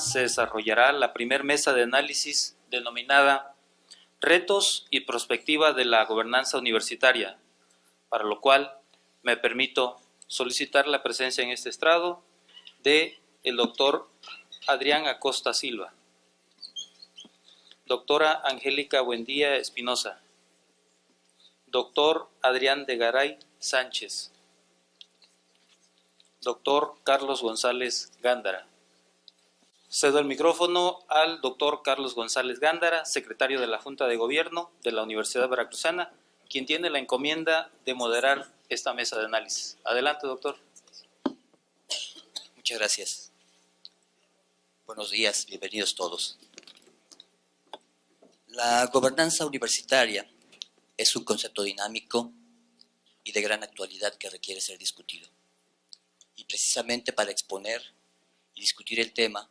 se desarrollará la primera mesa de análisis denominada Retos y Prospectiva de la Gobernanza Universitaria, para lo cual me permito solicitar la presencia en este estrado de el doctor Adrián Acosta Silva, doctora Angélica Buendía Espinosa, doctor Adrián de Garay Sánchez, doctor Carlos González Gándara. Cedo el micrófono al doctor Carlos González Gándara, secretario de la Junta de Gobierno de la Universidad Veracruzana, quien tiene la encomienda de moderar esta mesa de análisis. Adelante, doctor. Muchas gracias. Buenos días, bienvenidos todos. La gobernanza universitaria es un concepto dinámico y de gran actualidad que requiere ser discutido. Y precisamente para exponer y discutir el tema,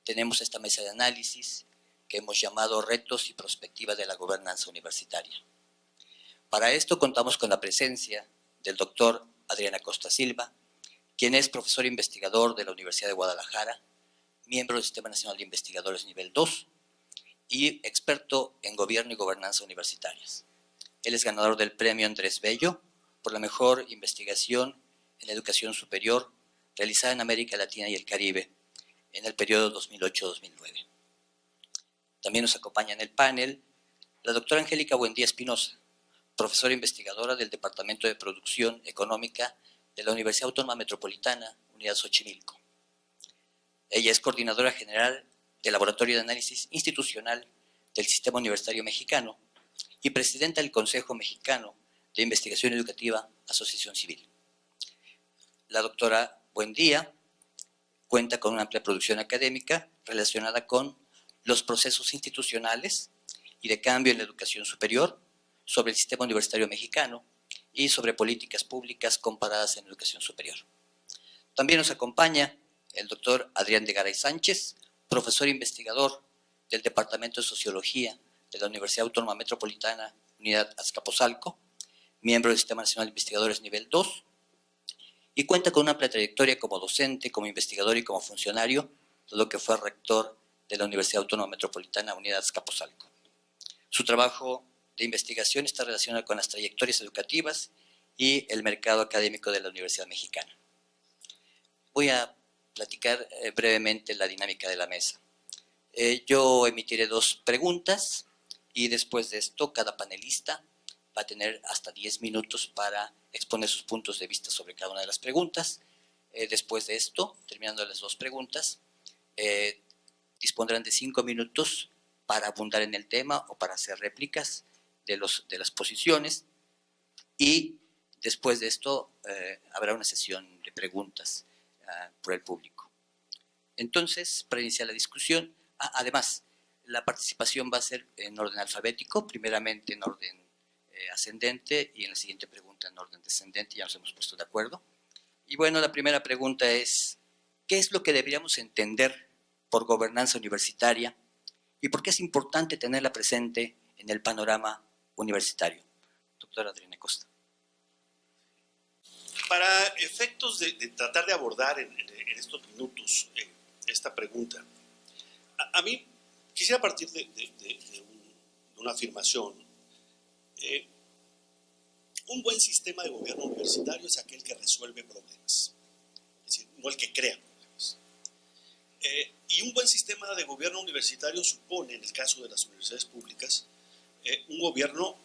tenemos esta mesa de análisis que hemos llamado Retos y Prospectiva de la Gobernanza Universitaria. Para esto contamos con la presencia del doctor Adrián Acosta Silva, quien es profesor investigador de la Universidad de Guadalajara, miembro del Sistema Nacional de Investigadores Nivel 2 y experto en Gobierno y Gobernanza Universitarias. Él es ganador del Premio Andrés Bello por la mejor investigación en educación superior realizada en América Latina y el Caribe en el periodo 2008-2009. También nos acompaña en el panel la doctora Angélica Buendía Espinosa, profesora investigadora del Departamento de Producción Económica de la Universidad Autónoma Metropolitana, Unidad Xochimilco. Ella es coordinadora general del Laboratorio de Análisis Institucional del Sistema Universitario Mexicano y presidenta del Consejo Mexicano de Investigación Educativa, Asociación Civil. La doctora Buendía cuenta con una amplia producción académica relacionada con los procesos institucionales y de cambio en la educación superior, sobre el sistema universitario mexicano y sobre políticas públicas comparadas en educación superior. También nos acompaña el doctor Adrián de Garay Sánchez, profesor investigador del Departamento de Sociología de la Universidad Autónoma Metropolitana, Unidad Azcapotzalco, miembro del Sistema Nacional de Investigadores Nivel 2, y cuenta con una amplia trayectoria como docente, como investigador y como funcionario, lo que fue rector de la Universidad Autónoma Metropolitana, Unidad Azcapotzalco. Su trabajo de investigación está relacionado con las trayectorias educativas y el mercado académico de la Universidad Mexicana. Voy a platicar brevemente la dinámica de la mesa. Yo emitiré 2 preguntas y después de esto cada panelista va a tener hasta 10 minutos para exponer sus puntos de vista sobre cada una de las preguntas. Después de esto, terminando las 2 preguntas, dispondrán de 5 minutos para abundar en el tema o para hacer réplicas de las posiciones, y después de esto habrá una sesión de preguntas por el público. Entonces, para iniciar la discusión, además, la participación va a ser en orden alfabético, primeramente en orden ascendente y en la siguiente pregunta en orden descendente, ya nos hemos puesto de acuerdo. Y bueno, la primera pregunta es, ¿qué es lo que deberíamos entender por gobernanza universitaria y por qué es importante tenerla presente en el panorama universitario? Doctora Adriana Acosta. Para efectos de tratar de abordar en estos minutos esta pregunta, a mí quisiera partir de una afirmación. Un buen sistema de gobierno universitario es aquel que resuelve problemas, es decir, no el que crea problemas. Y un buen sistema de gobierno universitario supone, en el caso de las universidades públicas, un gobierno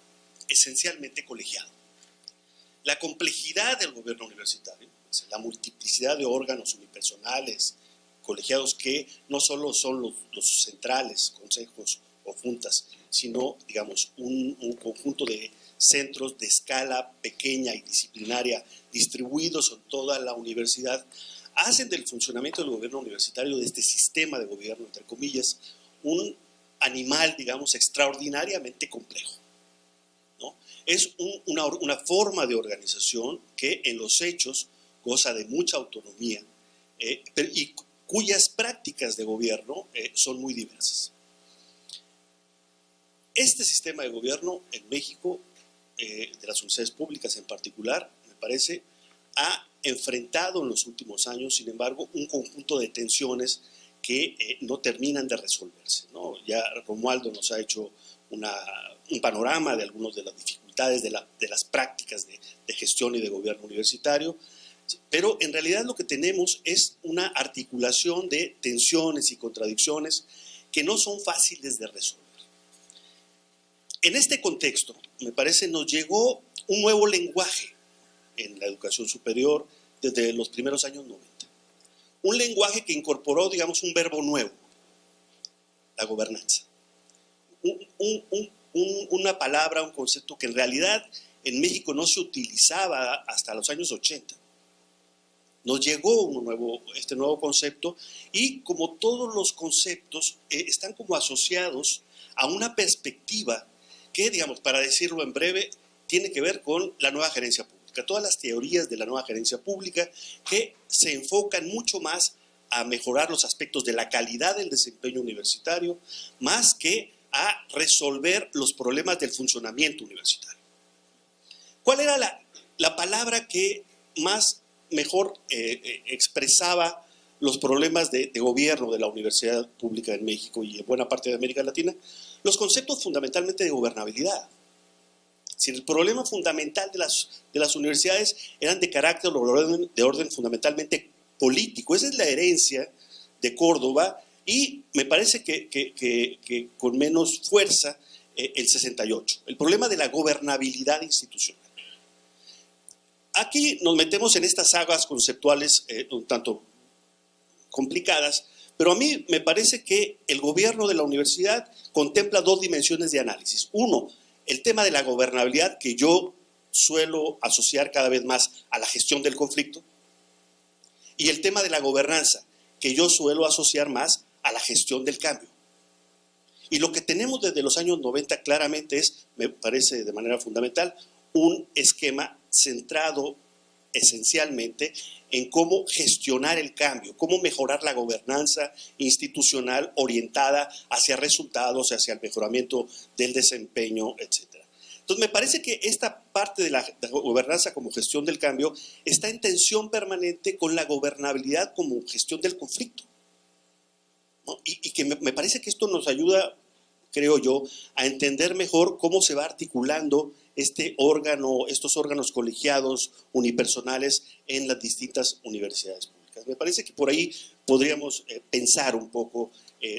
esencialmente colegiado. La complejidad del gobierno universitario, la multiplicidad de órganos unipersonales, colegiados que no solo son los centrales, consejos o juntas, sino, digamos, un conjunto de centros de escala pequeña y disciplinaria distribuidos en toda la universidad, hacen del funcionamiento del gobierno universitario, de este sistema de gobierno, entre comillas, un animal, digamos, extraordinariamente complejo, ¿no? Es una forma de organización que en los hechos goza de mucha autonomía y cuyas prácticas de gobierno son muy diversas. Este sistema de gobierno en México, de las universidades públicas en particular, me parece, ha enfrentado en los últimos años, sin embargo, un conjunto de tensiones que no terminan de resolverse, ¿no? Ya Romualdo nos ha hecho un panorama de algunas de las dificultades de las prácticas de gestión y de gobierno universitario, pero en realidad lo que tenemos es una articulación de tensiones y contradicciones que no son fáciles de resolver. En este contexto, me parece, nos llegó un nuevo lenguaje en la educación superior desde los primeros años 90. Un lenguaje que incorporó, digamos, un verbo nuevo, la gobernanza. Una palabra, un concepto que en realidad en México no se utilizaba hasta los años 80. Nos llegó este nuevo concepto y, como todos los conceptos, están como asociados a una perspectiva que, digamos, para decirlo en breve, tiene que ver con la nueva gerencia pública. Todas las teorías de la nueva gerencia pública que se enfocan mucho más a mejorar los aspectos de la calidad del desempeño universitario, más que a resolver los problemas del funcionamiento universitario. ¿Cuál era la palabra que mejor expresaba los problemas de gobierno de la universidad pública en México y en buena parte de América Latina? Los conceptos fundamentalmente de gobernabilidad. Si el problema fundamental de las universidades eran de carácter de orden fundamentalmente político. Esa es la herencia de Córdoba y me parece que con menos fuerza el 68. El problema de la gobernabilidad institucional. Aquí nos metemos en estas sagas conceptuales un tanto complicadas, pero a mí me parece que el gobierno de la universidad contempla dos dimensiones de análisis. Uno, el tema de la gobernabilidad, que yo suelo asociar cada vez más a la gestión del conflicto, y el tema de la gobernanza, que yo suelo asociar más a la gestión del cambio. Y lo que tenemos desde los años 90 claramente es, me parece de manera fundamental, un esquema centrado esencialmente en cómo gestionar el cambio, cómo mejorar la gobernanza institucional orientada hacia resultados, hacia el mejoramiento del desempeño, etc. Entonces, me parece que esta parte de la gobernanza como gestión del cambio está en tensión permanente con la gobernabilidad como gestión del conflicto, ¿no? Y que me parece que esto nos ayuda, creo yo, a entender mejor cómo se va articulando estos órganos colegiados unipersonales en las distintas universidades públicas. Me parece que por ahí podríamos pensar un poco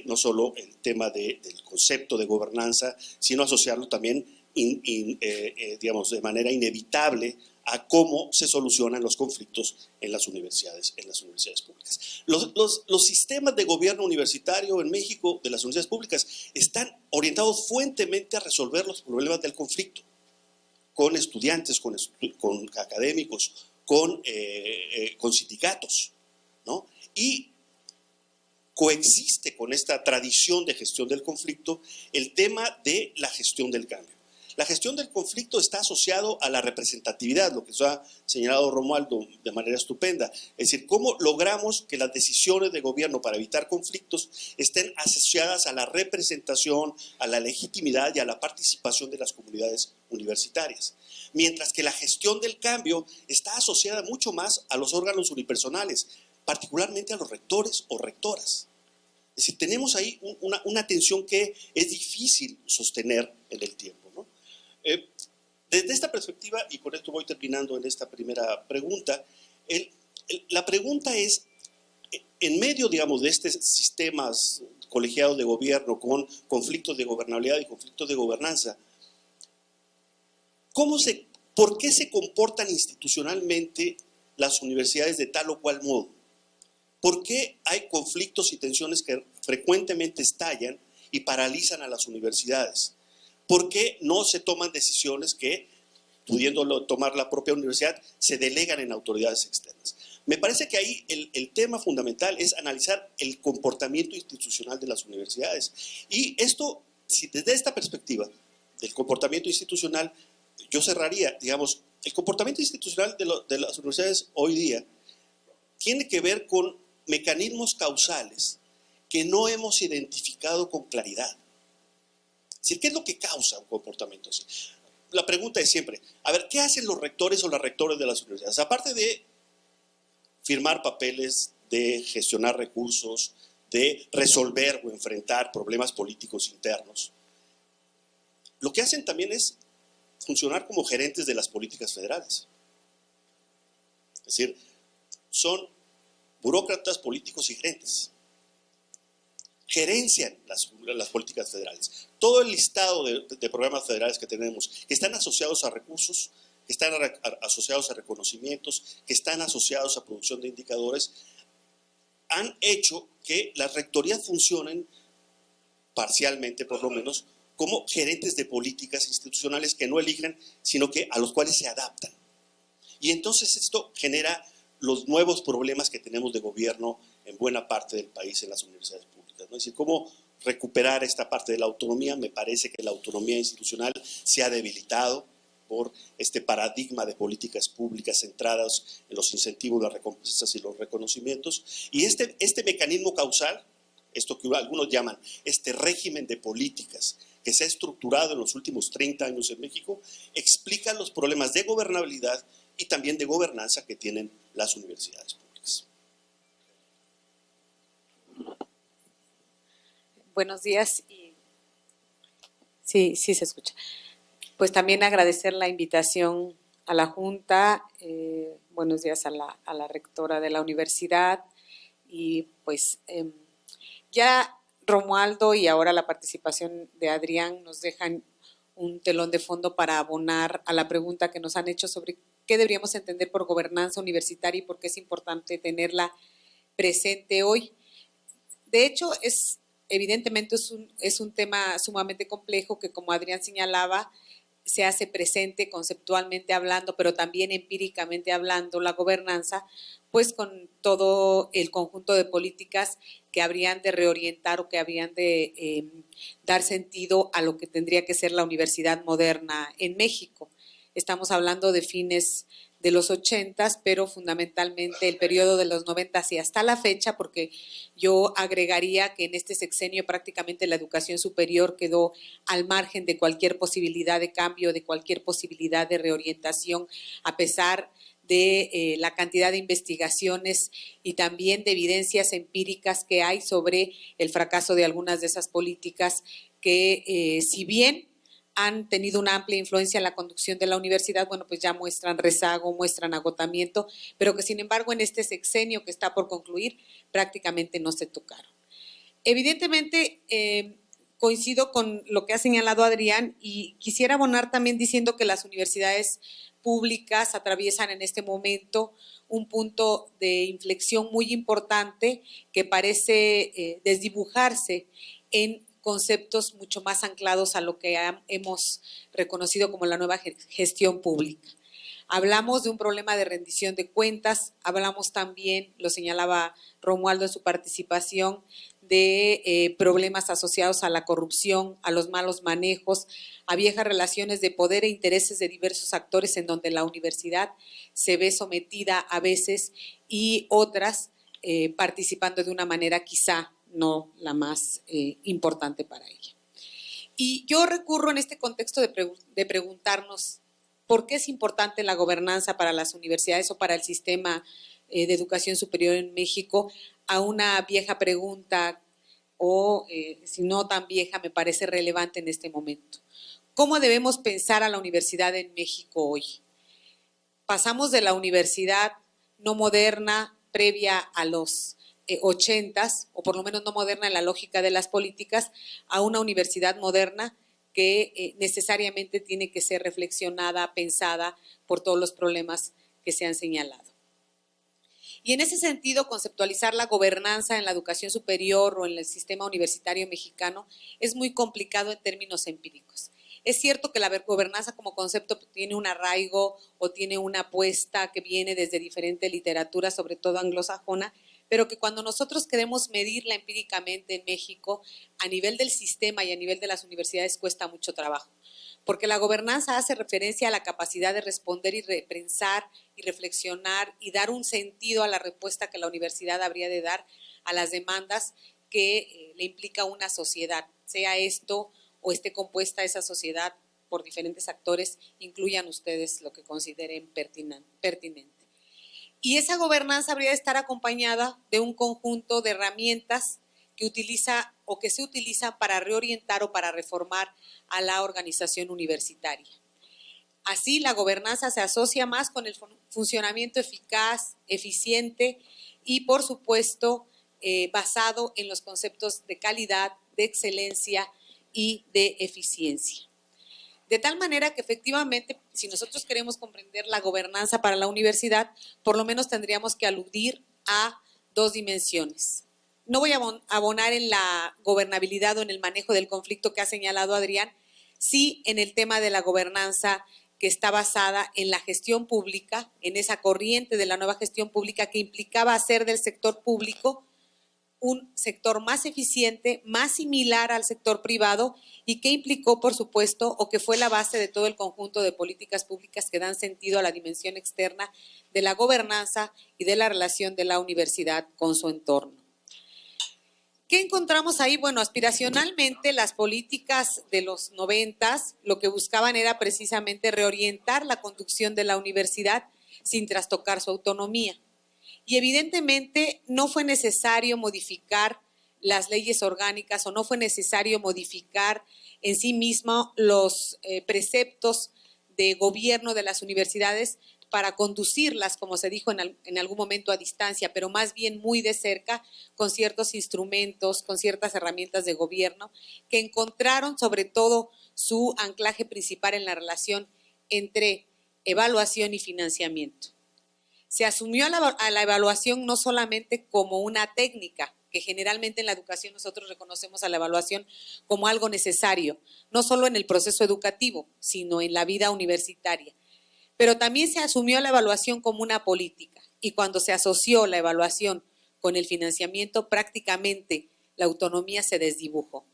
no solo el tema del concepto de gobernanza, sino asociarlo también digamos, de manera inevitable a cómo se solucionan los conflictos en las universidades públicas. Los sistemas de gobierno universitario en México de las universidades públicas están orientados fuertemente a resolver los problemas del conflicto, con estudiantes, con académicos, con sindicatos, ¿no? Y coexiste con esta tradición de gestión del conflicto el tema de la gestión del cambio. La gestión del conflicto está asociado a la representatividad, lo que ha señalado Romualdo de manera estupenda. Es decir, cómo logramos que las decisiones de gobierno para evitar conflictos estén asociadas a la representación, a la legitimidad y a la participación de las comunidades universitarias. Mientras que la gestión del cambio está asociada mucho más a los órganos unipersonales, particularmente a los rectores o rectoras. Es decir, tenemos ahí una tensión que es difícil sostener en el tiempo, ¿no? Desde esta perspectiva, y con esto voy terminando en esta primera pregunta, la pregunta es, en medio, digamos, de estos sistemas colegiados de gobierno con conflictos de gobernabilidad y conflictos de gobernanza, ¿por qué se comportan institucionalmente las universidades de tal o cual modo? ¿Por qué hay conflictos y tensiones que frecuentemente estallan y paralizan a las universidades? ¿Por qué no se toman decisiones que, pudiéndolo tomar la propia universidad, se delegan en autoridades externas? Me parece que ahí el tema fundamental es analizar el comportamiento institucional de las universidades. Y esto, si desde esta perspectiva del comportamiento institucional, yo cerraría, digamos, el comportamiento institucional de las universidades hoy día tiene que ver con mecanismos causales que no hemos identificado con claridad. Es decir, ¿qué es lo que causa un comportamiento así? La pregunta es siempre, a ver, ¿qué hacen los rectores o las rectores de las universidades? Aparte de firmar papeles, de gestionar recursos, de resolver o enfrentar problemas políticos internos, lo que hacen también es funcionar como gerentes de las políticas federales. Es decir, son burócratas, políticos y gerentes. Gerencian las políticas federales. Todo el listado de programas federales que tenemos, que están asociados a recursos, que están asociados a reconocimientos, que están asociados a producción de indicadores, han hecho que las rectorías funcionen parcialmente, por lo menos, como gerentes de políticas institucionales que no eligen, sino que a los cuales se adaptan. Y entonces esto genera los nuevos problemas que tenemos de gobierno en buena parte del país en las universidades públicas, ¿no? Es decir, cómo recuperar esta parte de la autonomía. Me parece que la autonomía institucional se ha debilitado por este paradigma de políticas públicas centradas en los incentivos, las recompensas y los reconocimientos. Y este mecanismo causal, esto que algunos llaman este régimen de políticas que se ha estructurado en los últimos 30 años en México, explica los problemas de gobernabilidad y también de gobernanza que tienen las universidades públicas. Buenos días. Sí, sí se escucha. Pues también agradecer la invitación a la Junta, buenos días a la rectora de la universidad y pues ya Romualdo y ahora la participación de Adrián nos dejan un telón de fondo para abonar a la pregunta que nos han hecho sobre qué deberíamos entender por gobernanza universitaria y por qué es importante tenerla presente hoy. De hecho, evidentemente es un tema sumamente complejo que, como Adrián señalaba, se hace presente conceptualmente hablando, pero también empíricamente hablando, la gobernanza, pues con todo el conjunto de políticas que habrían de reorientar o que habrían de dar sentido a lo que tendría que ser la universidad moderna en México. Estamos hablando de fines de los 80, pero fundamentalmente el periodo de los 90 y hasta la fecha, porque yo agregaría que en este sexenio prácticamente la educación superior quedó al margen de cualquier posibilidad de cambio, de cualquier posibilidad de reorientación, a pesar de la cantidad de investigaciones y también de evidencias empíricas que hay sobre el fracaso de algunas de esas políticas que, si bien han tenido una amplia influencia en la conducción de la universidad, bueno, pues ya muestran rezago, muestran agotamiento, pero que sin embargo en este sexenio que está por concluir prácticamente no se tocaron. Evidentemente coincido con lo que ha señalado Adrián y quisiera abonar también diciendo que las universidades públicas atraviesan en este momento un punto de inflexión muy importante que parece desdibujarse en conceptos mucho más anclados a lo que hemos reconocido como la nueva gestión pública. Hablamos de un problema de rendición de cuentas, hablamos también, lo señalaba Romualdo en su participación, de problemas asociados a la corrupción, a los malos manejos, a viejas relaciones de poder e intereses de diversos actores en donde la universidad se ve sometida a veces y otras participando de una manera quizá no la más importante para ella. Y yo recurro en este contexto de preguntarnos por qué es importante la gobernanza para las universidades o para el sistema de educación superior en México a una vieja pregunta o si no tan vieja me parece relevante en este momento. ¿Cómo debemos pensar a la universidad en México hoy? Pasamos de la universidad no moderna previa a los 80s, o por lo menos no moderna en la lógica de las políticas, a una universidad moderna que necesariamente tiene que ser reflexionada, pensada por todos los problemas que se han señalado. Y en ese sentido, conceptualizar la gobernanza en la educación superior o en el sistema universitario mexicano es muy complicado en términos empíricos. Es cierto que la gobernanza como concepto tiene un arraigo o tiene una apuesta que viene desde diferente literatura, sobre todo anglosajona, pero que cuando nosotros queremos medirla empíricamente en México, a nivel del sistema y a nivel de las universidades cuesta mucho trabajo, porque la gobernanza hace referencia a la capacidad de responder y repensar y reflexionar y dar un sentido a la respuesta que la universidad habría de dar a las demandas que le implica una sociedad, sea esto o esté compuesta esa sociedad por diferentes actores, incluyan ustedes lo que consideren pertinente. Y esa gobernanza habría de estar acompañada de un conjunto de herramientas que utiliza o que se utilizan para reorientar o para reformar a la organización universitaria. Así, la gobernanza se asocia más con el funcionamiento eficaz, eficiente y, por supuesto, basado en los conceptos de calidad, de excelencia y de eficiencia. De tal manera que efectivamente, si nosotros queremos comprender la gobernanza para la universidad, por lo menos tendríamos que aludir a dos dimensiones. No voy a abonar en la gobernabilidad o en el manejo del conflicto que ha señalado Adrián, sí en el tema de la gobernanza que está basada en la gestión pública, en esa corriente de la nueva gestión pública que implicaba hacer del sector público un sector más eficiente, más similar al sector privado y que implicó, por supuesto, o que fue la base de todo el conjunto de políticas públicas que dan sentido a la dimensión externa de la gobernanza y de la relación de la universidad con su entorno. ¿Qué encontramos ahí? Bueno, aspiracionalmente las políticas de los 90s lo que buscaban era precisamente reorientar la conducción de la universidad sin trastocar su autonomía. Y evidentemente no fue necesario modificar las leyes orgánicas o no fue necesario modificar en sí mismo los preceptos de gobierno de las universidades para conducirlas, como se dijo en algún momento, a distancia, pero más bien muy de cerca, con ciertos instrumentos, con ciertas herramientas de gobierno, que encontraron sobre todo su anclaje principal en la relación entre evaluación y financiamiento. Se asumió a la evaluación no solamente como una técnica, que generalmente en la educación nosotros reconocemos a la evaluación como algo necesario, no solo en el proceso educativo, sino en la vida universitaria. Pero también se asumió la evaluación como una política y cuando se asoció la evaluación con el financiamiento, prácticamente la autonomía se desdibujó.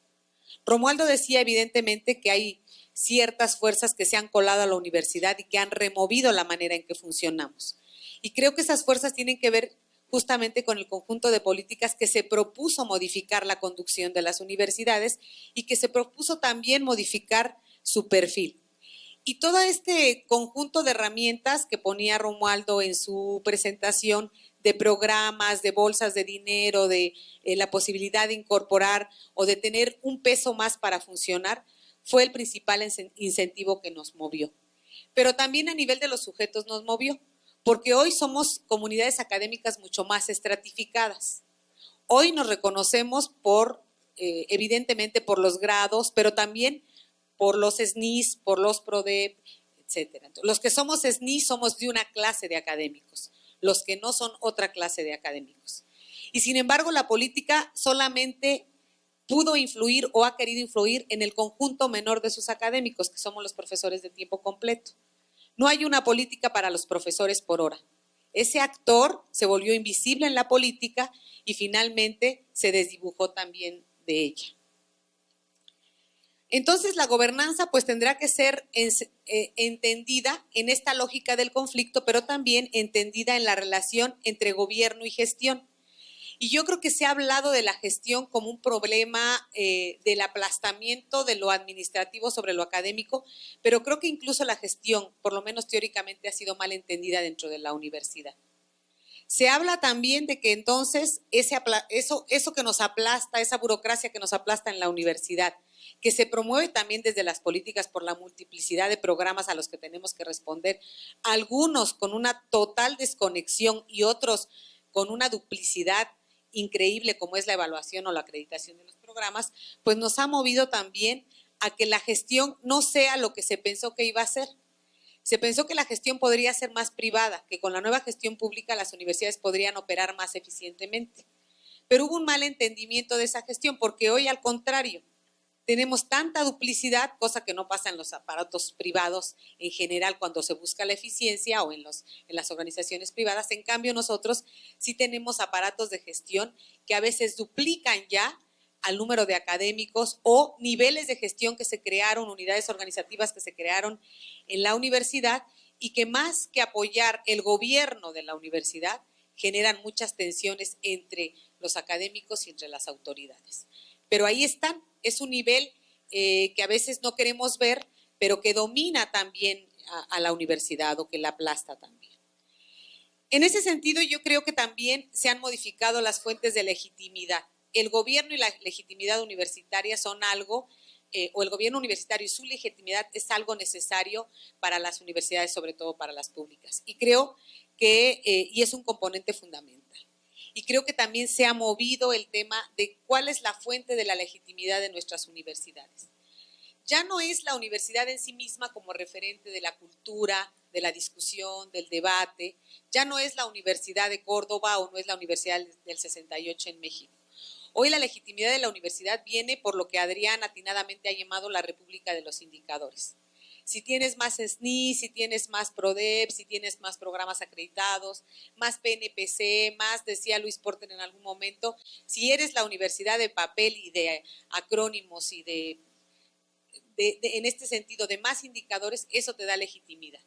Romualdo decía evidentemente que hay ciertas fuerzas que se han colado a la universidad y que han removido la manera en que funcionamos. Y creo que esas fuerzas tienen que ver justamente con el conjunto de políticas que se propuso modificar la conducción de las universidades y que se propuso también modificar su perfil. Y todo este conjunto de herramientas que ponía Romualdo en su presentación, de programas, de bolsas de dinero, de la posibilidad de incorporar o de tener un peso más para funcionar, fue el principal incentivo que nos movió. Pero también a nivel de los sujetos nos movió, porque hoy somos comunidades académicas mucho más estratificadas. Hoy nos reconocemos evidentemente por los grados, pero también por los SNIs, por los PRODEP, etc. Los que somos SNIs somos de una clase de académicos, los que no son otra clase de académicos. Y sin embargo, la política solamente pudo influir o ha querido influir en el conjunto menor de sus académicos, que somos los profesores de tiempo completo. No hay una política para los profesores por hora. Ese actor se volvió invisible en la política y finalmente se desdibujó también de ella. Entonces la gobernanza pues tendrá que ser entendida en esta lógica del conflicto, pero también entendida en la relación entre gobierno y gestión. Y yo creo que se ha hablado de la gestión como un problema del aplastamiento de lo administrativo sobre lo académico, pero creo que incluso la gestión, por lo menos teóricamente, ha sido mal entendida dentro de la universidad. Se habla también de que entonces eso que nos aplasta, esa burocracia que nos aplasta en la universidad, que se promueve también desde las políticas por la multiplicidad de programas a los que tenemos que responder, algunos con una total desconexión y otros con una duplicidad increíble como es la evaluación o la acreditación de los programas, pues nos ha movido también a que la gestión no sea lo que se pensó que iba a ser. Se pensó que la gestión podría ser más privada, que con la nueva gestión pública las universidades podrían operar más eficientemente. Pero hubo un mal entendimiento de esa gestión, porque hoy al contrario, tenemos tanta duplicidad, cosa que no pasa en los aparatos privados en general cuando se busca la eficiencia o en las organizaciones privadas. En cambio, nosotros sí tenemos aparatos de gestión que a veces duplican ya al número de académicos o niveles de gestión que se crearon, unidades organizativas que se crearon en la universidad y que más que apoyar el gobierno de la universidad, generan muchas tensiones entre los académicos y entre las autoridades. Pero ahí están. Es un nivel que a veces no queremos ver, pero que domina también a la universidad o que la aplasta también. En ese sentido, yo creo que también se han modificado las fuentes de legitimidad. el gobierno y la legitimidad universitaria son algo, o el gobierno universitario y su legitimidad es algo necesario para las universidades, sobre todo para las públicas. Y creo que, y es un componente fundamental. Y creo que también se ha movido el tema de cuál es la fuente de la legitimidad de nuestras universidades. Ya no es la universidad en sí misma como referente de la cultura, de la discusión, del debate, ya no es la Universidad de Córdoba o no es la Universidad del 68 en México. Hoy la legitimidad de la universidad viene por lo que Adrián atinadamente ha llamado la República de los Indicadores. Si tienes más SNI, si tienes más PRODEP, si tienes más programas acreditados, más PNPC, más, decía Luis Porter en algún momento, si eres la universidad de papel y de acrónimos y en este sentido de más indicadores, eso te da legitimidad.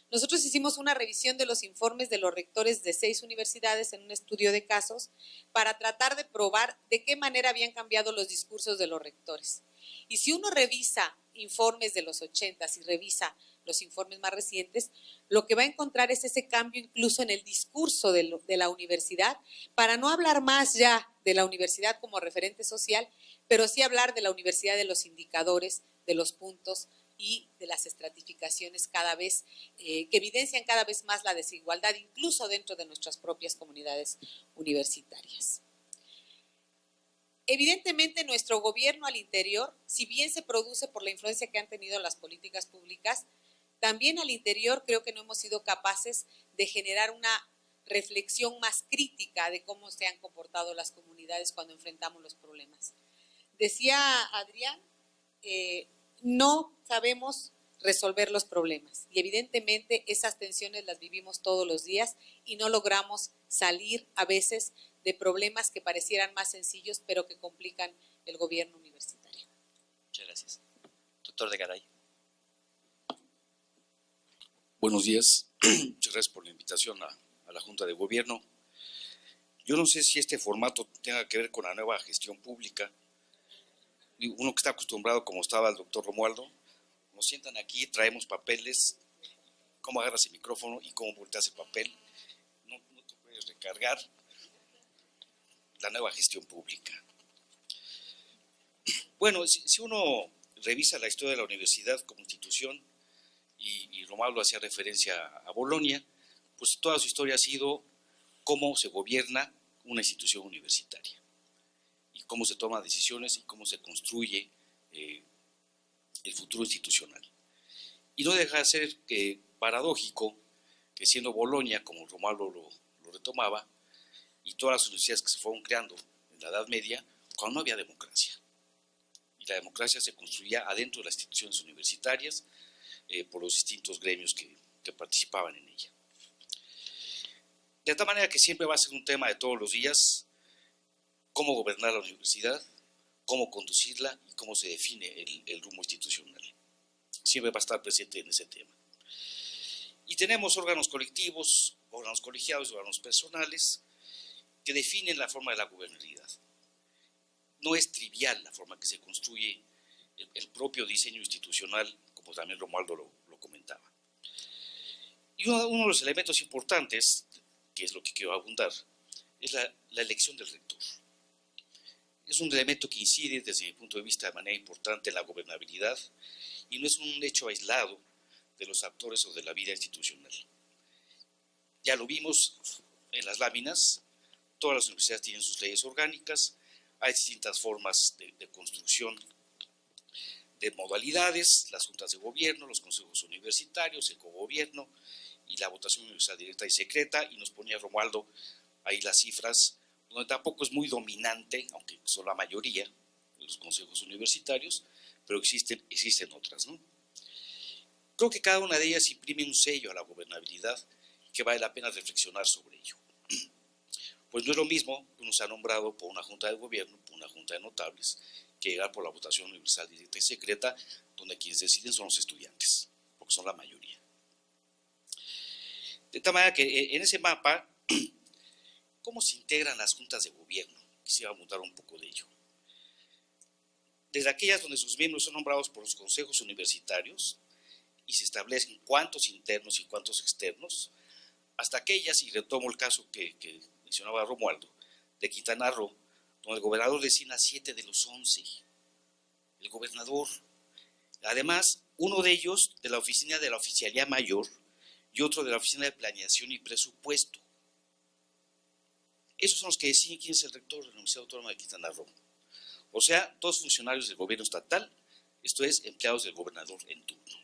Nosotros hicimos una revisión de los informes de los rectores de 6 universidades en un estudio de casos para tratar de probar de qué manera habían cambiado los discursos de los rectores. Y si uno revisa informes de los 80 y revisa los informes más recientes, lo que va a encontrar es ese cambio incluso en el discurso de la universidad, para no hablar más ya de la universidad como referente social, pero sí hablar de la universidad de los indicadores, de los puntos y de las estratificaciones cada vez, que evidencian cada vez más la desigualdad, incluso dentro de nuestras propias comunidades universitarias. Evidentemente, nuestro gobierno al interior, si bien se produce por la influencia que han tenido las políticas públicas, también al interior creo que no hemos sido capaces de generar una reflexión más crítica de cómo se han comportado las comunidades cuando enfrentamos los problemas. Decía Adrián, no sabemos resolver los problemas y evidentemente esas tensiones las vivimos todos los días y no logramos salir a veces de problemas que parecieran más sencillos pero que complican el gobierno universitario. Muchas gracias. Doctor de Garay. Buenos días, muchas gracias por la invitación a la Junta de Gobierno. Yo no sé si este formato tenga que ver con la nueva gestión pública. Uno que está acostumbrado, como estaba el doctor Romualdo, nos sientan aquí, traemos papeles, cómo agarras el micrófono y cómo volteas el papel, no te puedes recargar. La nueva gestión pública. Bueno, si uno revisa la historia de la universidad como institución, y Romualdo hacía referencia a Bolonia, pues toda su historia ha sido cómo se gobierna una institución universitaria y cómo se toman decisiones y cómo se construye el futuro institucional. Y no deja de ser paradójico que siendo Bolonia, como Romualdo lo retomaba, y todas las universidades que se fueron creando en la Edad Media, cuando no había democracia. Y la democracia se construía adentro de las instituciones universitarias por los distintos gremios que participaban en ella. De tal manera que siempre va a ser un tema de todos los días cómo gobernar la universidad, cómo conducirla y cómo se define el rumbo institucional. Siempre va a estar presente en ese tema. Y tenemos órganos colectivos, órganos colegiados, órganos personales, que definen la forma de la gobernabilidad. No es trivial la forma que se construye el propio diseño institucional, como también Romualdo lo comentaba. Y uno de los elementos importantes, que es lo que quiero abundar, es la elección del rector. Es un elemento que incide desde mi punto de vista de manera importante en la gobernabilidad y no es un hecho aislado de los actores o de la vida institucional. Ya lo vimos en las láminas. Todas las universidades tienen sus leyes orgánicas, hay distintas formas de construcción de modalidades, las juntas de gobierno, los consejos universitarios, el cogobierno y la votación universal directa y secreta, y nos ponía Romualdo ahí las cifras, donde tampoco es muy dominante, aunque son la mayoría de los consejos universitarios, pero existen otras, ¿no? Creo que cada una de ellas imprime un sello a la gobernabilidad que vale la pena reflexionar sobre ello. Pues no es lo mismo que uno se ha nombrado por una junta de gobierno, por una junta de notables, que llegar por la votación universal directa y secreta, donde quienes deciden son los estudiantes, porque son la mayoría. De tal manera que en ese mapa, ¿cómo se integran las juntas de gobierno? Quisiera abundar un poco de ello. Desde aquellas donde sus miembros son nombrados por los consejos universitarios y se establecen cuántos internos y cuántos externos, hasta aquellas, y retomo el caso que mencionaba Romualdo, de Quintana Roo, donde el gobernador designa 7 de los 11. El gobernador. Además, uno de ellos de la oficina de la Oficialía Mayor y otro de la Oficina de Planeación y Presupuesto. Esos son los que deciden quién es el rector de la Universidad Autónoma de Quintana Roo. O sea, todos funcionarios del gobierno estatal, esto es, empleados del gobernador en turno.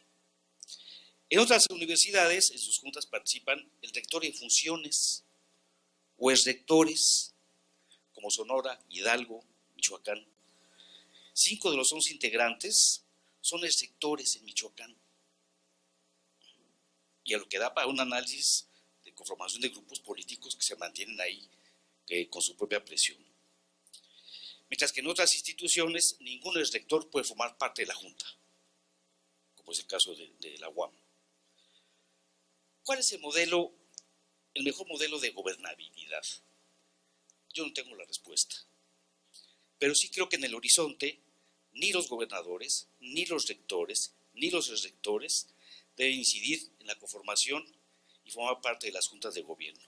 En otras universidades, en sus juntas participan el rector en funciones o exrectores, como Sonora, Hidalgo, Michoacán. 5 de los 11 integrantes son exrectores en Michoacán. Y a lo que da para un análisis de conformación de grupos políticos que se mantienen ahí con su propia presión. Mientras que en otras instituciones ningún exrector puede formar parte de la Junta, como es el caso de la UAM. ¿Cuál es el mejor modelo de gobernabilidad? Yo no tengo la respuesta, pero sí creo que en el horizonte ni los gobernadores, ni los rectores, ni los exrectores deben incidir en la conformación y formar parte de las juntas de gobierno.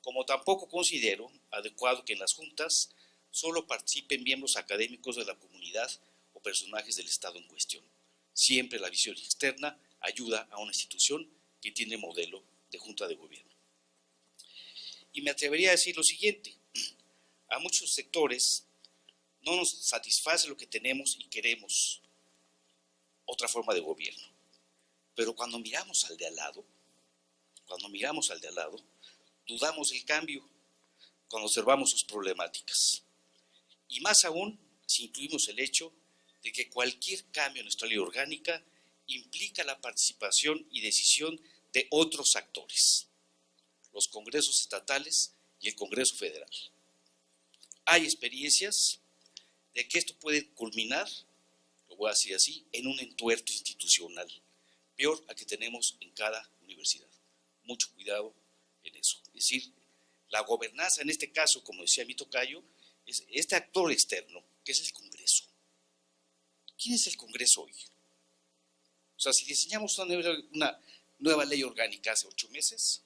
Como tampoco considero adecuado que en las juntas solo participen miembros académicos de la comunidad o personajes del Estado en cuestión. Siempre la visión externa ayuda a una institución que tiene modelo de junta de gobierno. Y me atrevería a decir lo siguiente: a muchos sectores no nos satisface lo que tenemos y queremos otra forma de gobierno. Pero cuando miramos al de al lado, dudamos del cambio cuando observamos sus problemáticas. Y más aún si incluimos el hecho de que cualquier cambio en nuestra ley orgánica implica la participación y decisión de otros actores, los congresos estatales y el Congreso Federal. Hay experiencias de que esto puede culminar, lo voy a decir así, en un entuerto institucional, peor a que tenemos en cada universidad. Mucho cuidado en eso. Es decir, la gobernanza en este caso, como decía mi tocayo, es este actor externo, que es el Congreso. ¿Quién es el Congreso hoy? O sea, si diseñamos una nueva ley orgánica hace 8 meses,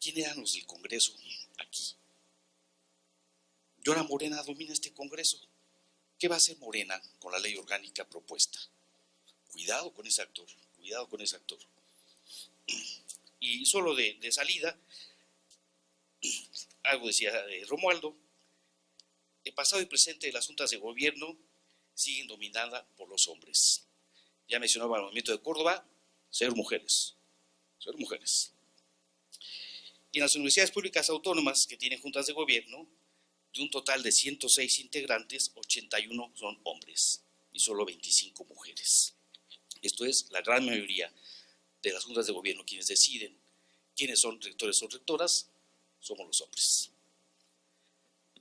¿quién eran los del Congreso aquí? Y ahora Morena domina este Congreso. ¿Qué va a hacer Morena con la ley orgánica propuesta? Cuidado con ese actor, cuidado con ese actor. Y solo de salida, algo decía Romualdo, el pasado y presente de las juntas de gobierno siguen dominadas por los hombres. Ya mencionaba el movimiento de Córdoba, ser mujeres. Y en las universidades públicas autónomas que tienen juntas de gobierno, de un total de 106 integrantes, 81 son hombres y solo 25 mujeres. Esto es, la gran mayoría de las juntas de gobierno, quienes deciden quiénes son rectores o rectoras, somos los hombres.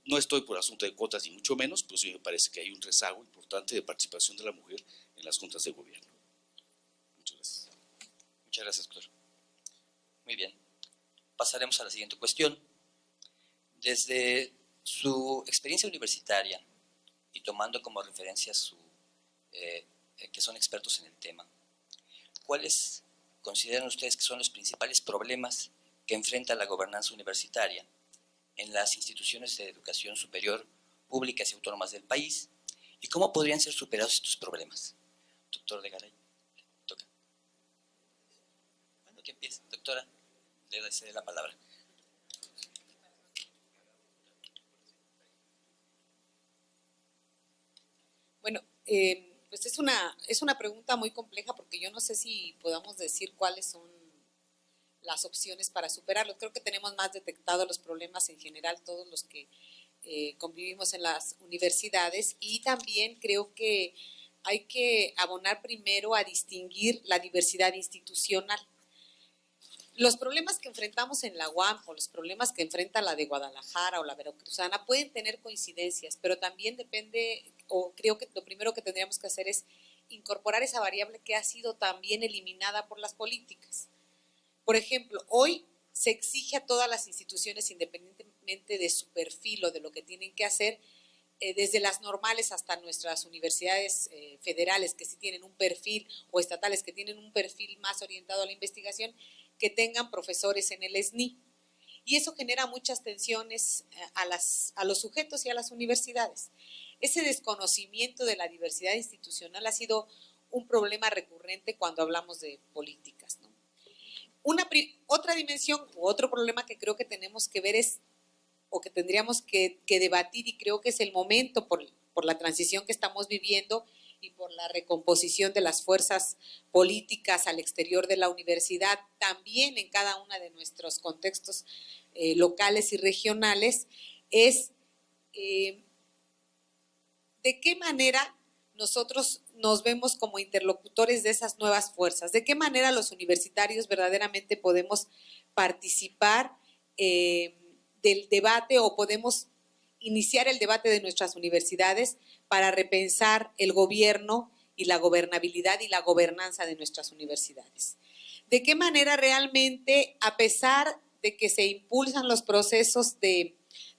No estoy por asunto de cuotas ni mucho menos, pero sí me parece que hay un rezago importante de participación de la mujer en las juntas de gobierno. Muchas gracias. Muchas gracias, doctor. Muy bien. Pasaremos a la siguiente cuestión. Desde su experiencia universitaria y tomando como referencia que son expertos en el tema, ¿cuáles consideran ustedes que son los principales problemas que enfrenta la gobernanza universitaria en las instituciones de educación superior públicas y autónomas del país, y cómo podrían ser superados estos problemas? Doctor de Garay, toca. Bueno, que empiece, doctora, le cede la palabra. Bueno, pues es una pregunta muy compleja porque yo no sé si podamos decir cuáles son las opciones para superarlo. Creo que tenemos más detectado los problemas en general, todos los que convivimos en las universidades, y también creo que hay que abonar primero a distinguir la diversidad institucional. Los problemas que enfrentamos en la UAM o los problemas que enfrenta la de Guadalajara o la veracruzana pueden tener coincidencias, pero también depende, o creo que lo primero que tendríamos que hacer es incorporar esa variable que ha sido también eliminada por las políticas. Por ejemplo, hoy se exige a todas las instituciones, independientemente de su perfil o de lo que tienen que hacer, desde las normales hasta nuestras universidades federales que sí tienen un perfil, o estatales que tienen un perfil más orientado a la investigación, que tengan profesores en el SNI. y eso genera muchas tensiones a los sujetos y a las universidades. Ese desconocimiento de la diversidad institucional ha sido un problema recurrente cuando hablamos de políticas, ¿no? Otra dimensión u otro problema que creo que tenemos que ver es, o que tendríamos que debatir, y creo que es el momento por la transición que estamos viviendo y por la recomposición de las fuerzas políticas al exterior de la universidad, también en cada uno de nuestros contextos locales y regionales, es de qué manera nosotros nos vemos como interlocutores de esas nuevas fuerzas, de qué manera los universitarios verdaderamente podemos participar del debate o podemos iniciar el debate de nuestras universidades para repensar el gobierno y la gobernabilidad y la gobernanza de nuestras universidades. De qué manera realmente, a pesar de que se impulsan los procesos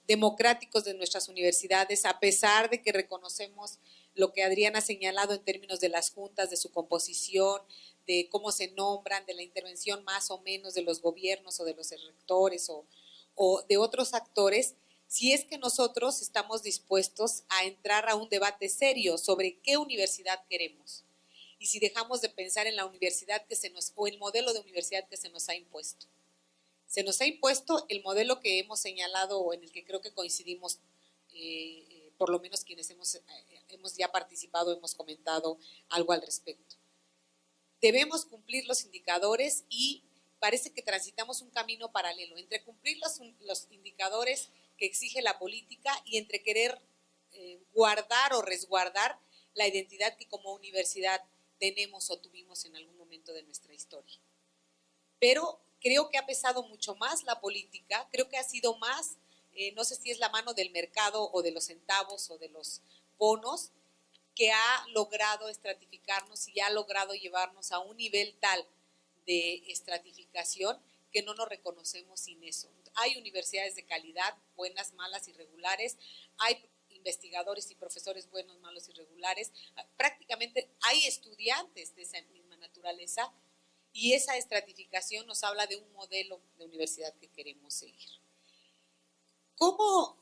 democráticos de nuestras universidades, a pesar de que reconocemos lo que Adriana ha señalado en términos de las juntas, de su composición, de cómo se nombran, de la intervención más o menos de los gobiernos o de los rectores o de otros actores, si es que nosotros estamos dispuestos a entrar a un debate serio sobre qué universidad queremos y si dejamos de pensar en la universidad o el modelo de universidad que se nos ha impuesto. Se nos ha impuesto el modelo que hemos señalado o en el que creo que coincidimos, por lo menos quienes hemos ya participado, hemos comentado algo al respecto. Debemos cumplir los indicadores y parece que transitamos un camino paralelo entre cumplir los indicadores que exige la política y entre querer guardar o resguardar la identidad que como universidad tenemos o tuvimos en algún momento de nuestra historia. Pero creo que ha pesado mucho más la política, creo que ha sido más, no sé si es la mano del mercado o de los centavos o de los bonos, que ha logrado estratificarnos y ha logrado llevarnos a un nivel tal de estratificación que no nos reconocemos sin eso. Hay universidades de calidad, buenas, malas, irregulares, hay investigadores y profesores buenos, malos, irregulares, prácticamente hay estudiantes de esa misma naturaleza y esa estratificación nos habla de un modelo de universidad que queremos seguir. ¿Cómo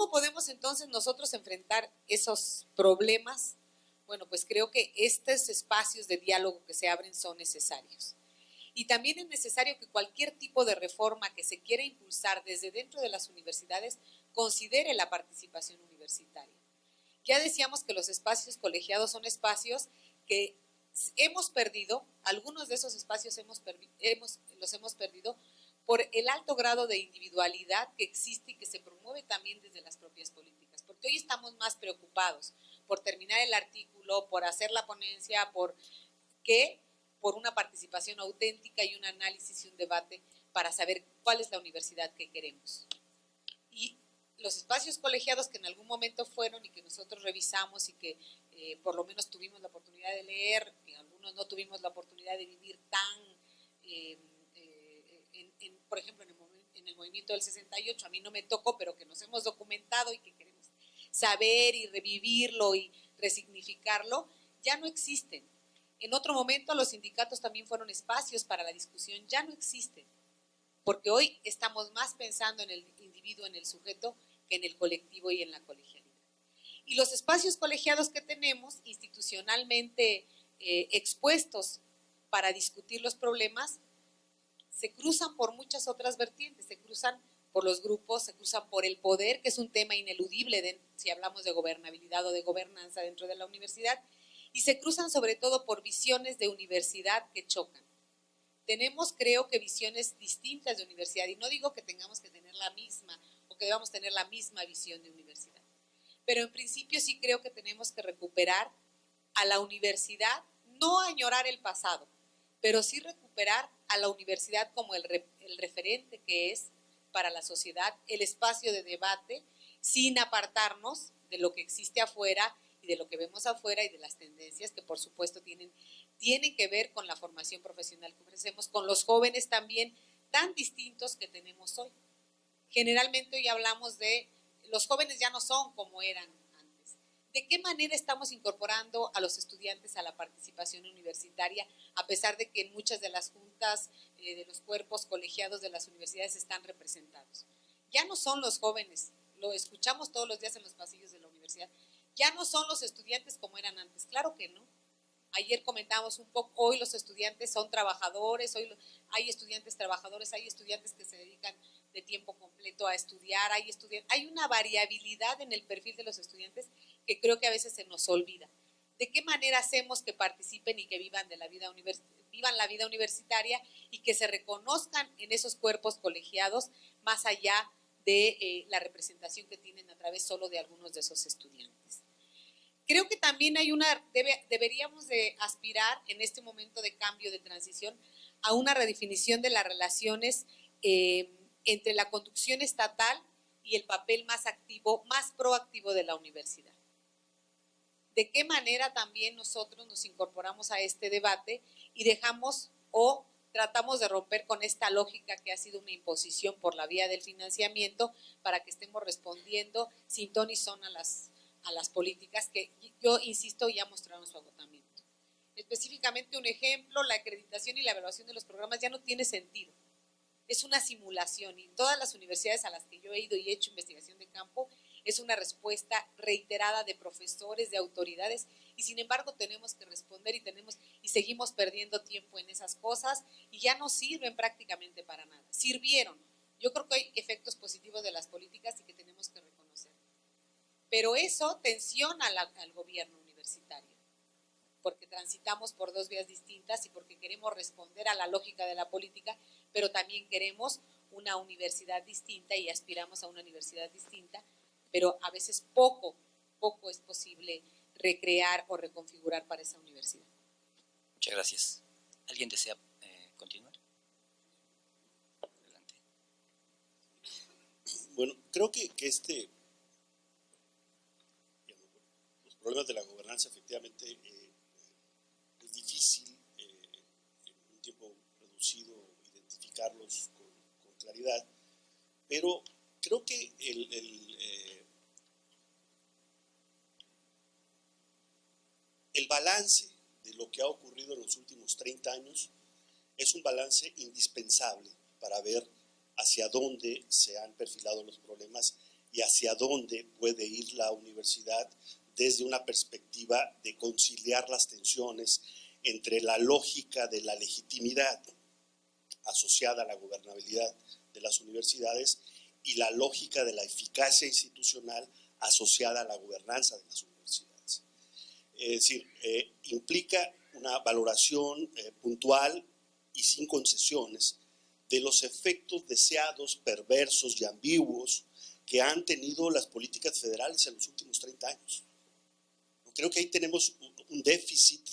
podemos entonces nosotros enfrentar esos problemas? Bueno, pues creo que estos espacios de diálogo que se abren son necesarios. Y también es necesario que cualquier tipo de reforma que se quiera impulsar desde dentro de las universidades considere la participación universitaria. Ya decíamos que los espacios colegiados son espacios que hemos perdido, algunos de esos espacios los hemos perdido por el alto grado de individualidad que existe y que se promueve también desde las propias políticas, porque hoy estamos más preocupados por terminar el artículo, por hacer la ponencia, por una participación auténtica y un análisis y un debate para saber cuál es la universidad que queremos. Y los espacios colegiados que en algún momento fueron y que nosotros revisamos y que por lo menos tuvimos la oportunidad de leer, que algunos no tuvimos la oportunidad de vivir tan, por ejemplo, en el movimiento del 68, a mí no me tocó, pero que nos hemos documentado y que queremos saber y revivirlo y resignificarlo, ya no existen. En otro momento los sindicatos también fueron espacios para la discusión, ya no existen, porque hoy estamos más pensando en el individuo, en el sujeto, que en el colectivo y en la colegialidad. Y los espacios colegiados que tenemos, institucionalmente expuestos para discutir los problemas, se cruzan por muchas otras vertientes, se cruzan por los grupos, se cruzan por el poder, que es un tema ineludible si hablamos de gobernabilidad o de gobernanza dentro de la universidad, y se cruzan sobre todo por visiones de universidad que chocan. Tenemos, creo que, visiones distintas de universidad, y no digo que tengamos que tener la misma o que debamos tener la misma visión de universidad, pero en principio sí creo que tenemos que recuperar a la universidad, no añorar el pasado, pero sí recuperar a la universidad como el referente que es para la sociedad, el espacio de debate, sin apartarnos de lo que existe afuera y de lo que vemos afuera y de las tendencias que por supuesto tienen que ver con la formación profesional que ofrecemos, con los jóvenes también tan distintos que tenemos hoy. Generalmente hoy hablamos de los jóvenes ya no son como eran antes. ¿De qué manera estamos incorporando a los estudiantes a la participación universitaria, a pesar de que en muchas de las juntas de los cuerpos colegiados de las universidades están representados? Ya no son los jóvenes, lo escuchamos todos los días en los pasillos de la universidad, ya no son los estudiantes como eran antes, claro que no. Ayer comentábamos un poco, hoy los estudiantes son trabajadores, hoy hay estudiantes trabajadores, hay estudiantes que se dedican de tiempo completo a estudiar, hay una variabilidad en el perfil de los estudiantes que creo que a veces se nos olvida. ¿De qué manera hacemos que participen y que vivan la vida universitaria y que se reconozcan en esos cuerpos colegiados más allá de la representación que tienen a través solo de algunos de esos estudiantes? Creo que también deberíamos de aspirar en este momento de cambio, de transición, a una redefinición de las relaciones entre la conducción estatal y el papel más activo, más proactivo de la universidad. ¿De qué manera también nosotros nos incorporamos a este debate y dejamos o tratamos de romper con esta lógica que ha sido una imposición por la vía del financiamiento para que estemos respondiendo sin ton ni son a las políticas que yo insisto ya mostraron su agotamiento? Específicamente un ejemplo, la acreditación y la evaluación de los programas ya no tiene sentido. Es una simulación y todas las universidades a las que yo he ido y he hecho investigación de campo es una respuesta reiterada de profesores, de autoridades, y sin embargo tenemos que responder y seguimos perdiendo tiempo en esas cosas y ya no sirven prácticamente para nada. Sirvieron. Yo creo que hay efectos positivos de las políticas y que tenemos que reconocer. Pero eso tensiona al gobierno universitario, porque transitamos por dos vías distintas y porque queremos responder a la lógica de la política, pero también queremos una universidad distinta y aspiramos a una universidad distinta, pero a veces poco es posible recrear o reconfigurar para esa universidad. Muchas gracias. ¿Alguien desea continuar? Adelante. Bueno, creo que los problemas de la gobernanza efectivamente es difícil en un tiempo reducido identificarlos con claridad, pero creo que el balance de lo que ha ocurrido en los últimos 30 años es un balance indispensable para ver hacia dónde se han perfilado los problemas y hacia dónde puede ir la universidad desde una perspectiva de conciliar las tensiones entre la lógica de la legitimidad asociada a la gobernabilidad de las universidades y la lógica de la eficacia institucional asociada a la gobernanza de las universidades. Es decir, implica una valoración puntual y sin concesiones de los efectos deseados, perversos y ambiguos que han tenido las políticas federales en los últimos 30 años. Creo que ahí tenemos un déficit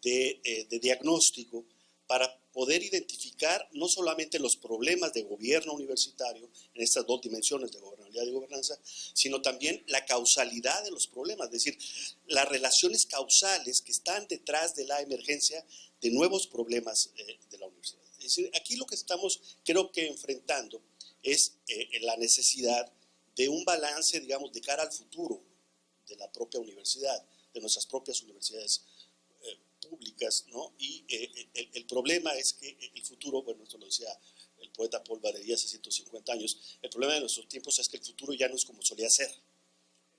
de diagnóstico para poder identificar no solamente los problemas de gobierno universitario en estas dos dimensiones de gobernabilidad y gobernanza, sino también la causalidad de los problemas, es decir, las relaciones causales que están detrás de la emergencia de nuevos problemas de la universidad. Es decir, aquí lo que estamos, creo que enfrentando es la necesidad de un balance, digamos, de cara al futuro de la propia universidad, de nuestras propias universidades públicas, ¿no? Y el problema es que el futuro, bueno, esto lo decía el poeta Paul Valéry hace 150 años, el problema de nuestros tiempos es que el futuro ya no es como solía ser,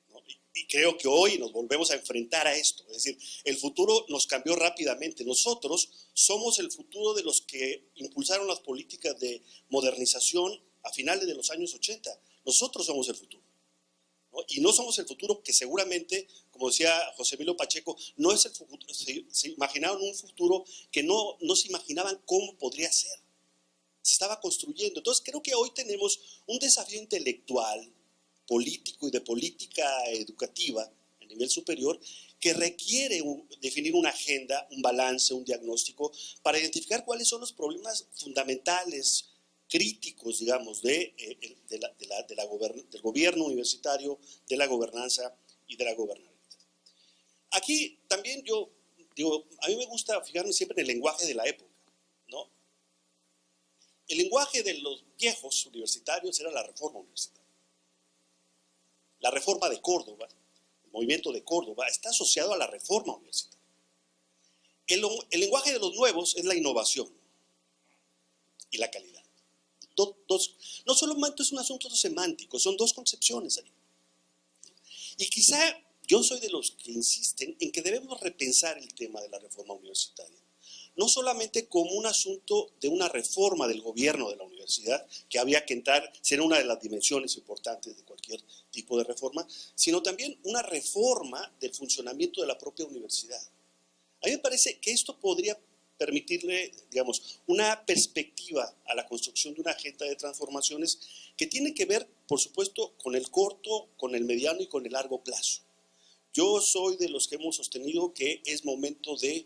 ¿no? Y creo que hoy nos volvemos a enfrentar a esto, es decir, el futuro nos cambió rápidamente. Nosotros somos el futuro de los que impulsaron las políticas de modernización a finales de los años 80. Nosotros somos el futuro, ¿no? Y no somos el futuro que seguramente, como decía José Emilio Pacheco, no es el futuro. Se imaginaron un futuro que no se imaginaban cómo podría ser. Se estaba construyendo. Entonces creo que hoy tenemos un desafío intelectual, político y de política educativa a nivel superior que requiere definir una agenda, un balance, un diagnóstico para identificar cuáles son los problemas fundamentales, críticos, digamos, del gobierno universitario, de la gobernanza y de la gobernabilidad. Aquí también yo digo, a mí me gusta fijarme siempre en el lenguaje de la época, ¿no? El lenguaje de los viejos universitarios era la reforma universitaria. La reforma de Córdoba, en movimiento de Córdoba, está asociado a la reforma universitaria. El lenguaje de los nuevos es la innovación y la calidad. No solamente es un asunto semántico, son dos concepciones ahí. Y quizá yo soy de los que insisten en que debemos repensar el tema de la reforma universitaria. No solamente como un asunto de una reforma del gobierno de la universidad, que había que entrar, ser una de las dimensiones importantes de cualquier tipo de reforma, sino también una reforma del funcionamiento de la propia universidad. A mí me parece que esto podría permitirle, digamos, una perspectiva a la construcción de una agenda de transformaciones que tiene que ver, por supuesto, con el corto, con el mediano y con el largo plazo. Yo soy de los que hemos sostenido que es momento de,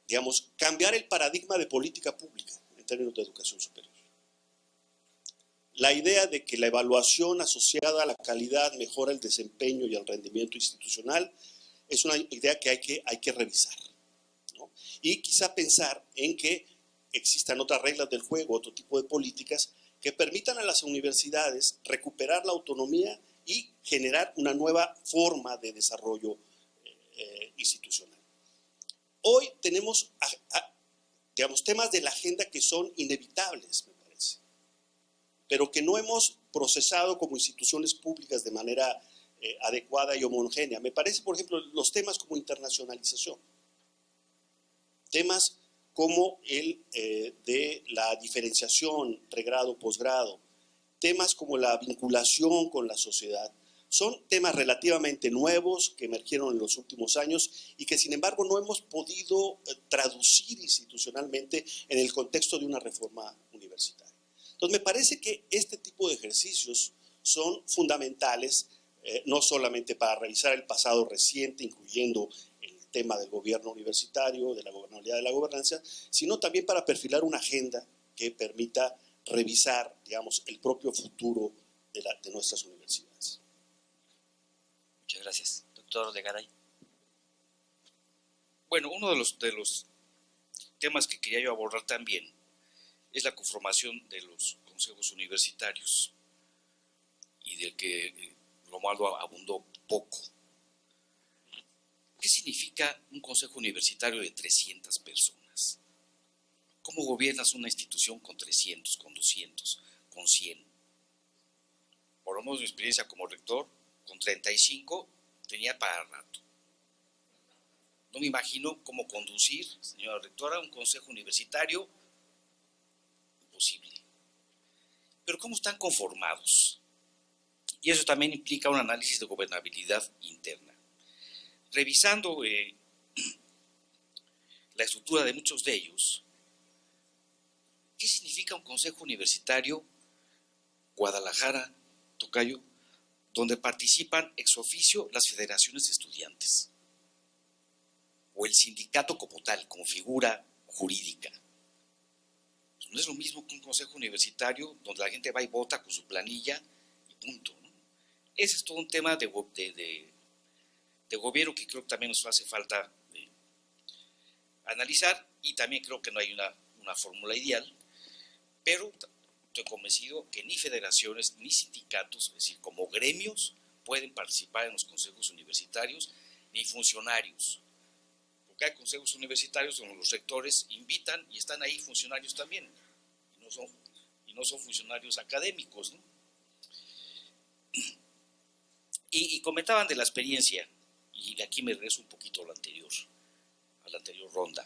digamos, cambiar el paradigma de política pública en términos de educación superior. La idea de que la evaluación asociada a la calidad mejora el desempeño y el rendimiento institucional es una idea que hay que revisar, ¿no? Y quizá pensar en que existan otras reglas del juego, otro tipo de políticas que permitan a las universidades recuperar la autonomía y generar una nueva forma de desarrollo institucional. Hoy tenemos, digamos, temas de la agenda que son inevitables, me parece, pero que no hemos procesado como instituciones públicas de manera adecuada y homogénea. Me parece, por ejemplo, los temas como internacionalización, temas como el de la diferenciación, pregrado, posgrado, temas como la vinculación con la sociedad, son temas relativamente nuevos que emergieron en los últimos años y que sin embargo no hemos podido traducir institucionalmente en el contexto de una reforma universitaria. Entonces me parece que este tipo de ejercicios son fundamentales, no solamente para revisar el pasado reciente, incluyendo el tema del gobierno universitario, de la gobernabilidad de la gobernanza, sino también para perfilar una agenda que permita revisar, digamos, el propio futuro de nuestras universidades. Muchas gracias. Doctor Legaray. Bueno, uno de los temas que quería yo abordar también es la conformación de los consejos universitarios y del que Romualdo abundó poco. ¿Qué significa un consejo universitario de 300 personas? ¿Cómo gobiernas una institución con 300, con 200, con 100? Por lo menos mi experiencia como rector, con 35 tenía para rato. No me imagino cómo conducir, señora rectora, un consejo universitario. Imposible. Pero ¿cómo están conformados? Y eso también implica un análisis de gobernabilidad interna. Revisando la estructura de muchos de ellos, ¿qué significa un consejo universitario Guadalajara, Tocayo, donde participan ex oficio las federaciones de estudiantes? O el sindicato como tal, como figura jurídica. No es lo mismo que un consejo universitario donde la gente va y vota con su planilla y punto, ¿no? Ese es todo un tema de gobierno que creo que también nos hace falta analizar, y también creo que no hay una fórmula ideal, pero estoy convencido que ni federaciones ni sindicatos, es decir, como gremios, pueden participar en los consejos universitarios, ni funcionarios. Porque hay consejos universitarios donde los rectores invitan y están ahí funcionarios también, y no son funcionarios académicos, ¿no? Y comentaban de la experiencia, y aquí me regreso un poquito a la anterior ronda.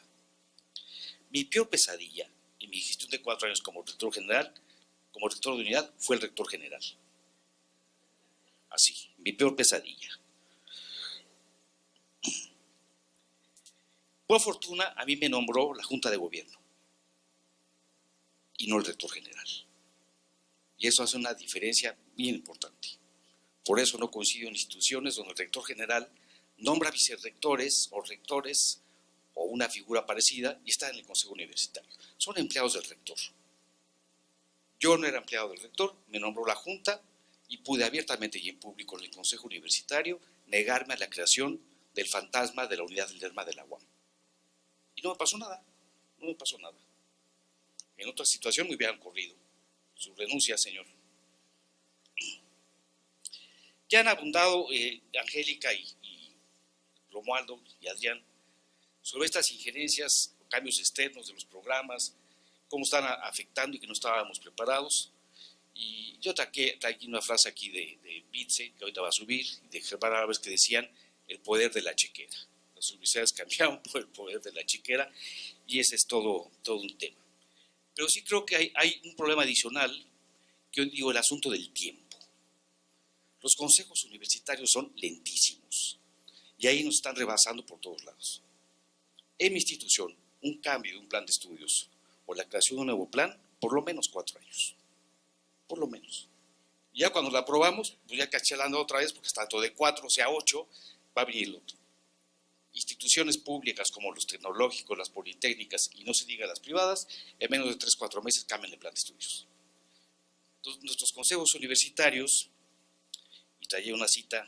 Mi peor pesadilla en mi gestión de 4 años como rector general, como rector de unidad, fue el rector general. Así, mi peor pesadilla. Por fortuna, a mí me nombró la Junta de Gobierno y no el rector general. Y eso hace una diferencia bien importante. Por eso no coincido en instituciones donde el rector general nombra vicerrectores o rectores o una figura parecida y está en el consejo universitario. Son empleados del rector. Yo no era empleado del rector, me nombró la Junta y pude abiertamente y en público en el consejo universitario negarme a la creación del fantasma de la unidad del Lerma de la UAM. Y no me pasó nada, no me pasó nada. En otra situación me hubieran corrido. Su renuncia, señor. Ya han abundado Angélica y Romualdo y Adrián sobre estas injerencias, cambios externos de los programas, cómo están afectando y que no estábamos preparados. Y yo traje una frase aquí de Bitze, que ahorita va a subir, y de Germán Álvarez, que decían el poder de la chequera. Las universidades cambiaron por el poder de la chequera y ese es todo un tema. Pero sí creo que hay un problema adicional, que yo digo el asunto del tiempo. Los consejos universitarios son lentísimos y ahí nos están rebasando por todos lados. En mi institución, un cambio de un plan de estudios o la creación de un nuevo plan, por lo menos 4 años. Por lo menos. Y ya cuando la aprobamos, pues ya cachelando otra vez, porque tanto de 4 sea 8, va a venir el otro. Instituciones públicas como los tecnológicos, las politécnicas y no se diga las privadas, en menos de 3-4 meses cambian el plan de estudios. Entonces, nuestros consejos universitarios, y traía una cita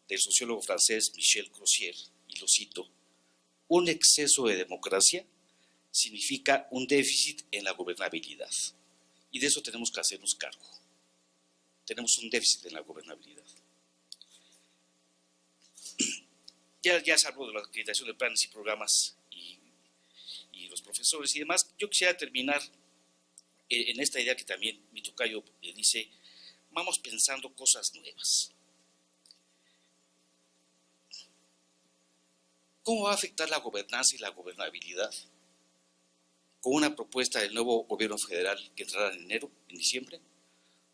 del sociólogo francés Michel Crozier, y lo cito: un exceso de democracia significa un déficit en la gobernabilidad. Y de eso tenemos que hacernos cargo. Tenemos un déficit en la gobernabilidad. Ya se habló de la acreditación de planes y programas y los profesores y demás. Yo quisiera terminar en esta idea que también mi tocayo dice: vamos pensando cosas nuevas. ¿Cómo va a afectar la gobernanza y la gobernabilidad? Con una propuesta del nuevo gobierno federal que entrará en diciembre,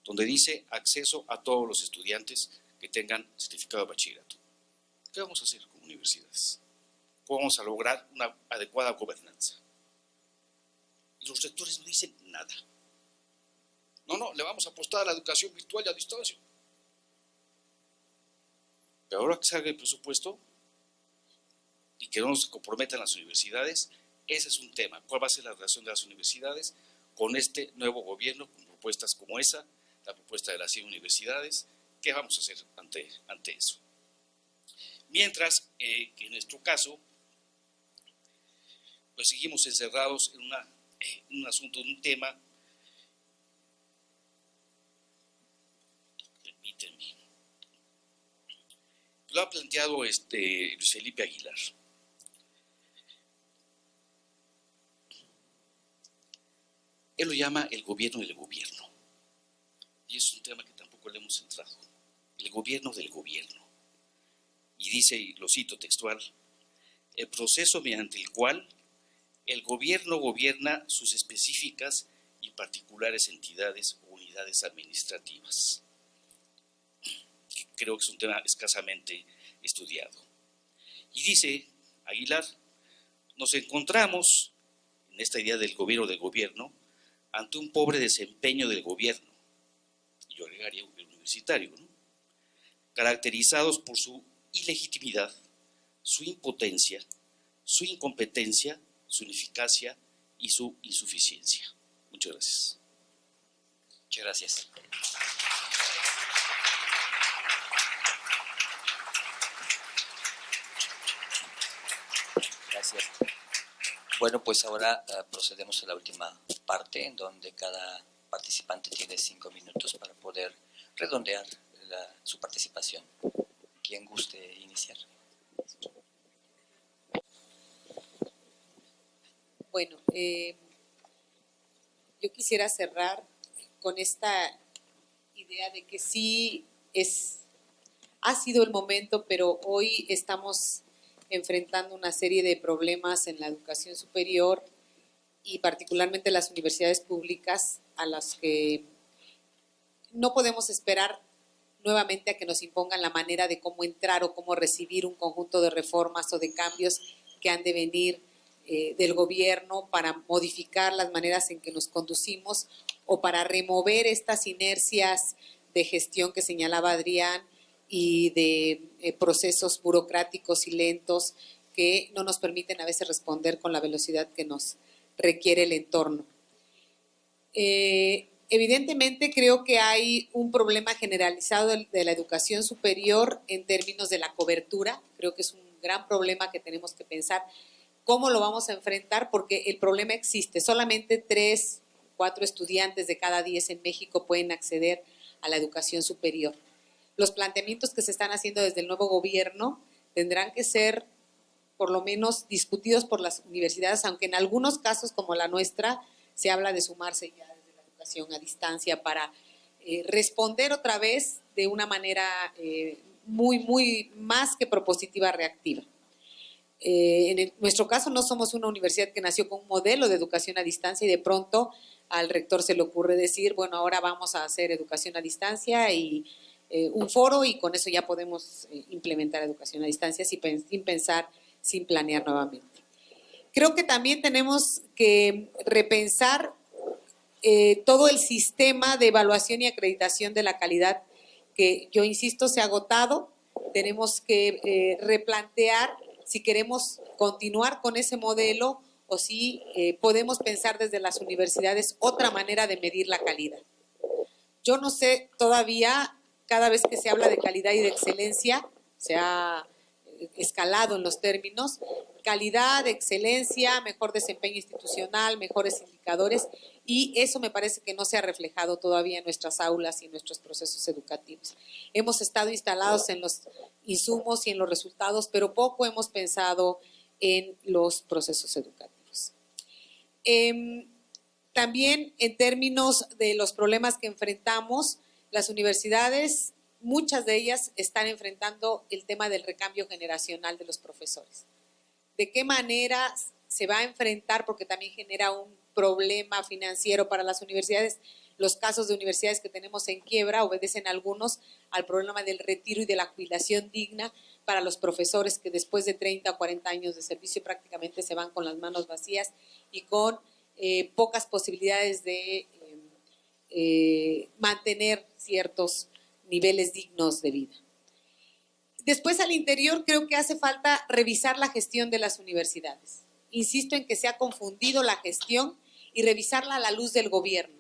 donde dice acceso a todos los estudiantes que tengan certificado de bachillerato. ¿Qué vamos a hacer con universidades? ¿Cómo vamos a lograr una adecuada gobernanza? Y los rectores no dicen nada. No, le vamos a apostar a la educación virtual y a distancia. Pero ahora que salga el presupuesto y que no nos comprometan las universidades, ese es un tema. ¿Cuál va a ser la relación de las universidades con este nuevo gobierno, con propuestas como esa, la propuesta de las 100 universidades? ¿Qué vamos a hacer ante eso? Mientras que en nuestro caso, pues seguimos encerrados en un asunto, en un tema. Permítanme. Lo ha planteado Luis Felipe Aguilar. Él lo llama el gobierno del gobierno. Y es un tema que tampoco le hemos entrado. El gobierno del gobierno. Y dice, y lo cito textual: el proceso mediante el cual el gobierno gobierna sus específicas y particulares entidades o unidades administrativas. Creo que es un tema escasamente estudiado. Y dice Aguilar: nos encontramos en esta idea del gobierno ante un pobre desempeño del gobierno, y yo agregaría un universitario, ¿no?, caracterizados por su ilegitimidad, su impotencia, su incompetencia, su ineficacia y su insuficiencia. Muchas gracias. Muchas gracias. Gracias. Bueno, pues ahora procedemos a la última parte, en donde cada participante tiene 5 minutos para poder redondear su participación. ¿Quién guste iniciar? Bueno, yo quisiera cerrar con esta idea de que sí ha sido el momento, pero hoy estamos enfrentando una serie de problemas en la educación superior y particularmente las universidades públicas, a las que no podemos esperar nuevamente a que nos impongan la manera de cómo entrar o cómo recibir un conjunto de reformas o de cambios que han de venir del gobierno para modificar las maneras en que nos conducimos o para remover estas inercias de gestión que señalaba Adrián y de procesos burocráticos y lentos que no nos permiten a veces responder con la velocidad que nos requiere el entorno. Evidentemente creo que hay un problema generalizado de la educación superior en términos de la cobertura. Creo que es un gran problema que tenemos que pensar cómo lo vamos a enfrentar, porque el problema existe. Solamente 3, 4 estudiantes de cada 10 en México pueden acceder a la educación superior. los planteamientos que se están haciendo desde el nuevo gobierno tendrán que ser por lo menos discutidos por las universidades, aunque en algunos casos como la nuestra se habla de sumarse ya desde la educación a distancia para responder otra vez de una manera muy más que propositiva, reactiva. Nuestro caso no somos una universidad que nació con un modelo de educación a distancia y de pronto al rector se le ocurre decir, bueno, ahora vamos a hacer educación a distancia y un foro y con eso ya podemos implementar educación a distancia sin pensar, sin planear nuevamente. Creo que también tenemos que repensar todo el sistema de evaluación y acreditación de la calidad que, yo insisto, se ha agotado. Tenemos que replantear si queremos continuar con ese modelo o si podemos pensar desde las universidades otra manera de medir la calidad. Yo no sé todavía, cada vez que se habla de calidad y de excelencia, se ha escalado en los términos, calidad, excelencia, mejor desempeño institucional, mejores indicadores, y eso me parece que no se ha reflejado todavía en nuestras aulas y en nuestros procesos educativos. Hemos estado instalados en los insumos y en los resultados, pero poco hemos pensado en los procesos educativos. También en términos de los problemas que enfrentamos, las universidades, muchas de ellas están enfrentando el tema del recambio generacional de los profesores. ¿De qué manera se va a enfrentar? Porque también genera un problema financiero para las universidades. Los casos de universidades que tenemos en quiebra obedecen algunos al problema del retiro y de la jubilación digna para los profesores que después de 30 o 40 años de servicio prácticamente se van con las manos vacías y con pocas posibilidades de mantener ciertos niveles dignos de vida. Después, al interior, creo que hace falta revisar la gestión de las universidades. Insisto en que se ha confundido la gestión y revisarla a la luz del gobierno.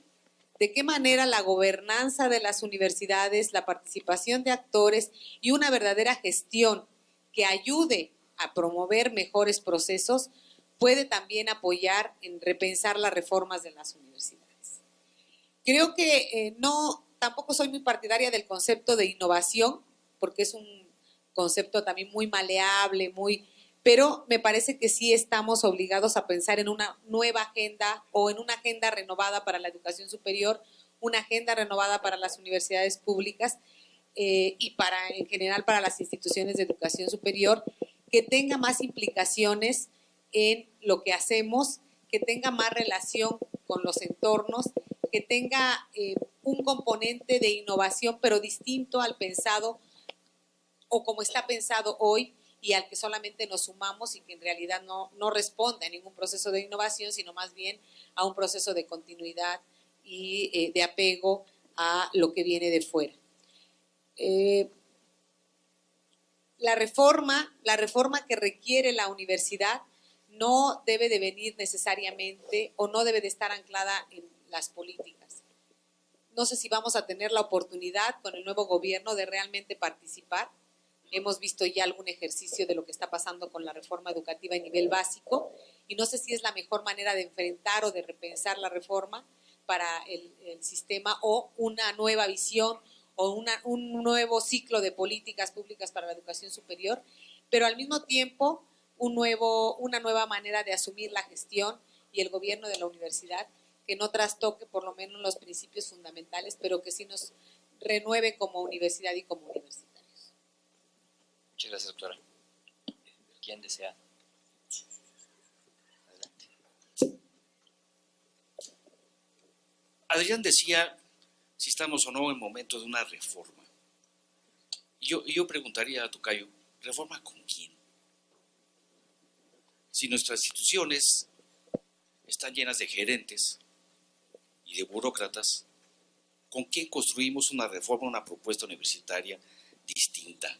De qué manera la gobernanza de las universidades, la participación de actores y una verdadera gestión que ayude a promover mejores procesos puede también apoyar en repensar las reformas de las universidades. Creo que tampoco soy muy partidaria del concepto de innovación, porque es un concepto también muy maleable, pero me parece que sí estamos obligados a pensar en una nueva agenda o en una agenda renovada para la educación superior, una agenda renovada para las universidades públicas y en general para las instituciones de educación superior, que tenga más implicaciones en lo que hacemos, que tenga más relación con los entornos, que tenga un componente de innovación, pero distinto al pensado o como está pensado hoy y al que solamente nos sumamos y que en realidad no responde a ningún proceso de innovación, sino más bien a un proceso de continuidad y de apego a lo que viene de fuera. La reforma que requiere la universidad no debe de venir necesariamente o no debe de estar anclada en las políticas. No sé si vamos a tener la oportunidad con el nuevo gobierno de realmente participar. Hemos visto ya algún ejercicio de lo que está pasando con la reforma educativa a nivel básico y no sé si es la mejor manera de enfrentar o de repensar la reforma para el sistema o una nueva visión o un nuevo ciclo de políticas públicas para la educación superior, pero al mismo tiempo una nueva manera de asumir la gestión y el gobierno de la universidad que no trastoque por lo menos los principios fundamentales, pero que sí nos renueve como universidad y como universitarios. Muchas gracias, doctora. ¿Quién desea? Adelante. Adrián decía si estamos o no en momento de una reforma. Yo preguntaría a tocayo, ¿reforma con quién? Si nuestras instituciones están llenas de gerentes y de burócratas, ¿con quién construimos una reforma, una propuesta universitaria distinta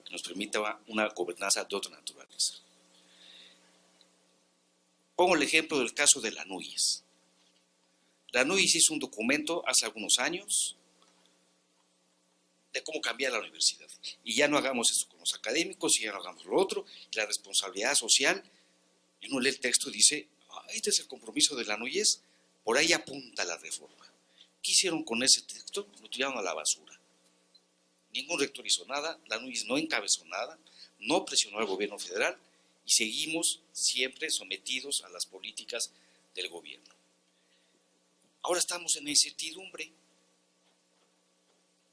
que nos permita una gobernanza de otra naturaleza? Pongo el ejemplo del caso de la NUYES. La NUYES hizo un documento hace algunos años de cómo cambiar la universidad. Y ya no hagamos esto con los académicos, y ya no hagamos lo otro, y la responsabilidad social. Y uno lee el texto y dice, este es el compromiso de la NUYES, por ahí apunta la reforma. ¿Qué hicieron con ese texto? Lo tiraron a la basura. Ningún rector hizo nada, la NUIS no encabezó nada, no presionó al gobierno federal y seguimos siempre sometidos a las políticas del gobierno. Ahora estamos en incertidumbre,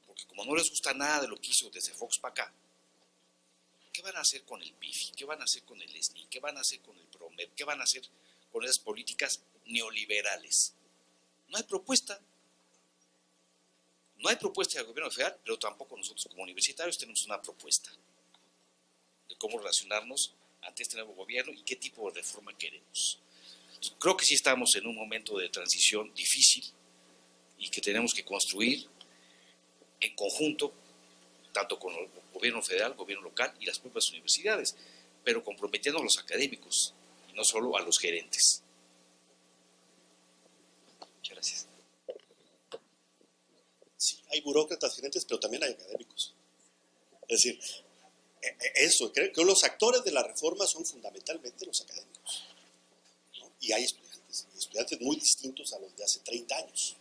porque como no les gusta nada de lo que hizo desde Fox para acá, ¿qué van a hacer con el PIFI? ¿Qué van a hacer con el SNI? ¿Qué van a hacer con el PROMEP? ¿Qué van a hacer con esas políticas neoliberales? No hay propuesta. No hay propuesta del gobierno federal, pero tampoco nosotros como universitarios tenemos una propuesta de cómo relacionarnos ante este nuevo gobierno y qué tipo de reforma queremos. Entonces, creo que sí estamos en un momento de transición difícil y que tenemos que construir en conjunto, tanto con el gobierno federal, gobierno local y las propias universidades, pero comprometiendo a los académicos y no solo a los gerentes. Muchas gracias. Sí, hay burócratas, gerentes, pero también hay académicos. Es decir, eso, creo que los actores de la reforma son fundamentalmente los académicos, ¿no? Y hay estudiantes muy distintos a los de hace 30 años.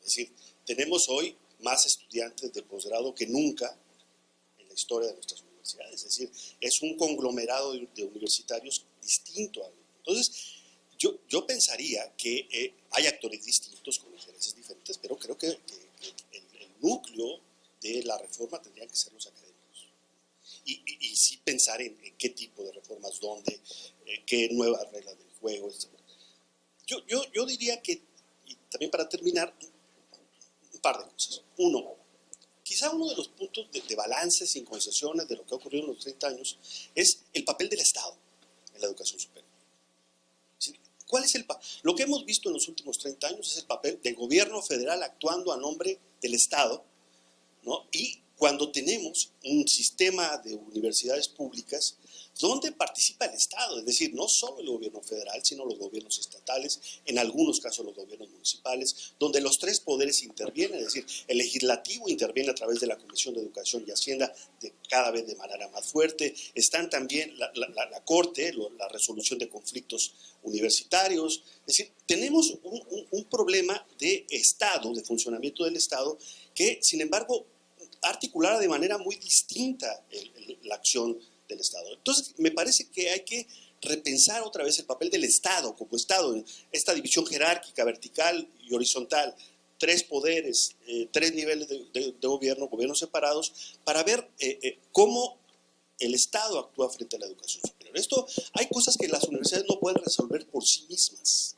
Es decir, tenemos hoy más estudiantes de posgrado que nunca en la historia de nuestras universidades. Es decir, es un conglomerado de universitarios distinto a... Entonces, yo pensaría que hay actores distintos con intereses diferentes, pero creo que el núcleo de la reforma tendrían que ser los académicos. Y sí pensar en qué tipo de reformas, dónde, qué nuevas reglas del juego, etc. Yo diría que, y también para terminar, un par de cosas. Uno, quizá uno de los puntos de balance sin concesiones de lo que ha ocurrido en los 30 años es el papel del Estado en la educación superior. ¿Cuál es lo que hemos visto en los últimos 30 años es el papel del gobierno federal actuando a nombre del Estado, ¿no? Y cuando tenemos un sistema de universidades públicas donde participa el Estado, es decir, no solo el gobierno federal, sino los gobiernos estatales, en algunos casos los gobiernos municipales, donde los tres poderes intervienen, es decir, el legislativo interviene a través de la Comisión de Educación y Hacienda cada vez de manera más fuerte, están también la Corte, la resolución de conflictos universitarios, es decir, tenemos un problema de Estado, de funcionamiento del Estado, que sin embargo articulara de manera muy distinta la acción del Estado. Entonces, me parece que hay que repensar otra vez el papel del Estado como Estado, en esta división jerárquica, vertical y horizontal, tres poderes, tres niveles de gobierno, gobiernos separados, para ver cómo el Estado actúa frente a la educación superior. Esto, hay cosas que las universidades no pueden resolver por sí mismas.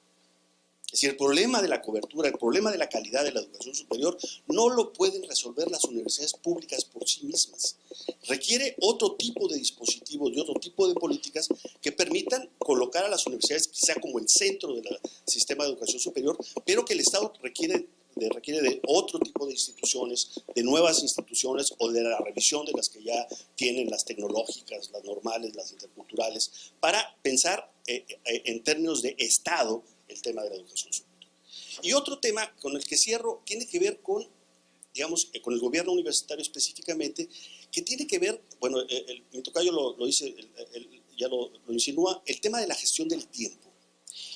Es decir, el problema de la cobertura, el problema de la calidad de la educación superior no lo pueden resolver las universidades públicas por sí mismas. Requiere otro tipo de dispositivos y otro tipo de políticas que permitan colocar a las universidades quizá como el centro del sistema de educación superior, pero que el Estado requiere de otro tipo de instituciones, de nuevas instituciones o de la revisión de las que ya tienen, las tecnológicas, las normales, las interculturales, para pensar en términos de Estado el tema de la educación superior. Y otro tema con el que cierro tiene que ver con, digamos, con el gobierno universitario específicamente, que tiene que ver, bueno, mi tocayo lo dice, ya lo insinúa, el tema de la gestión del tiempo.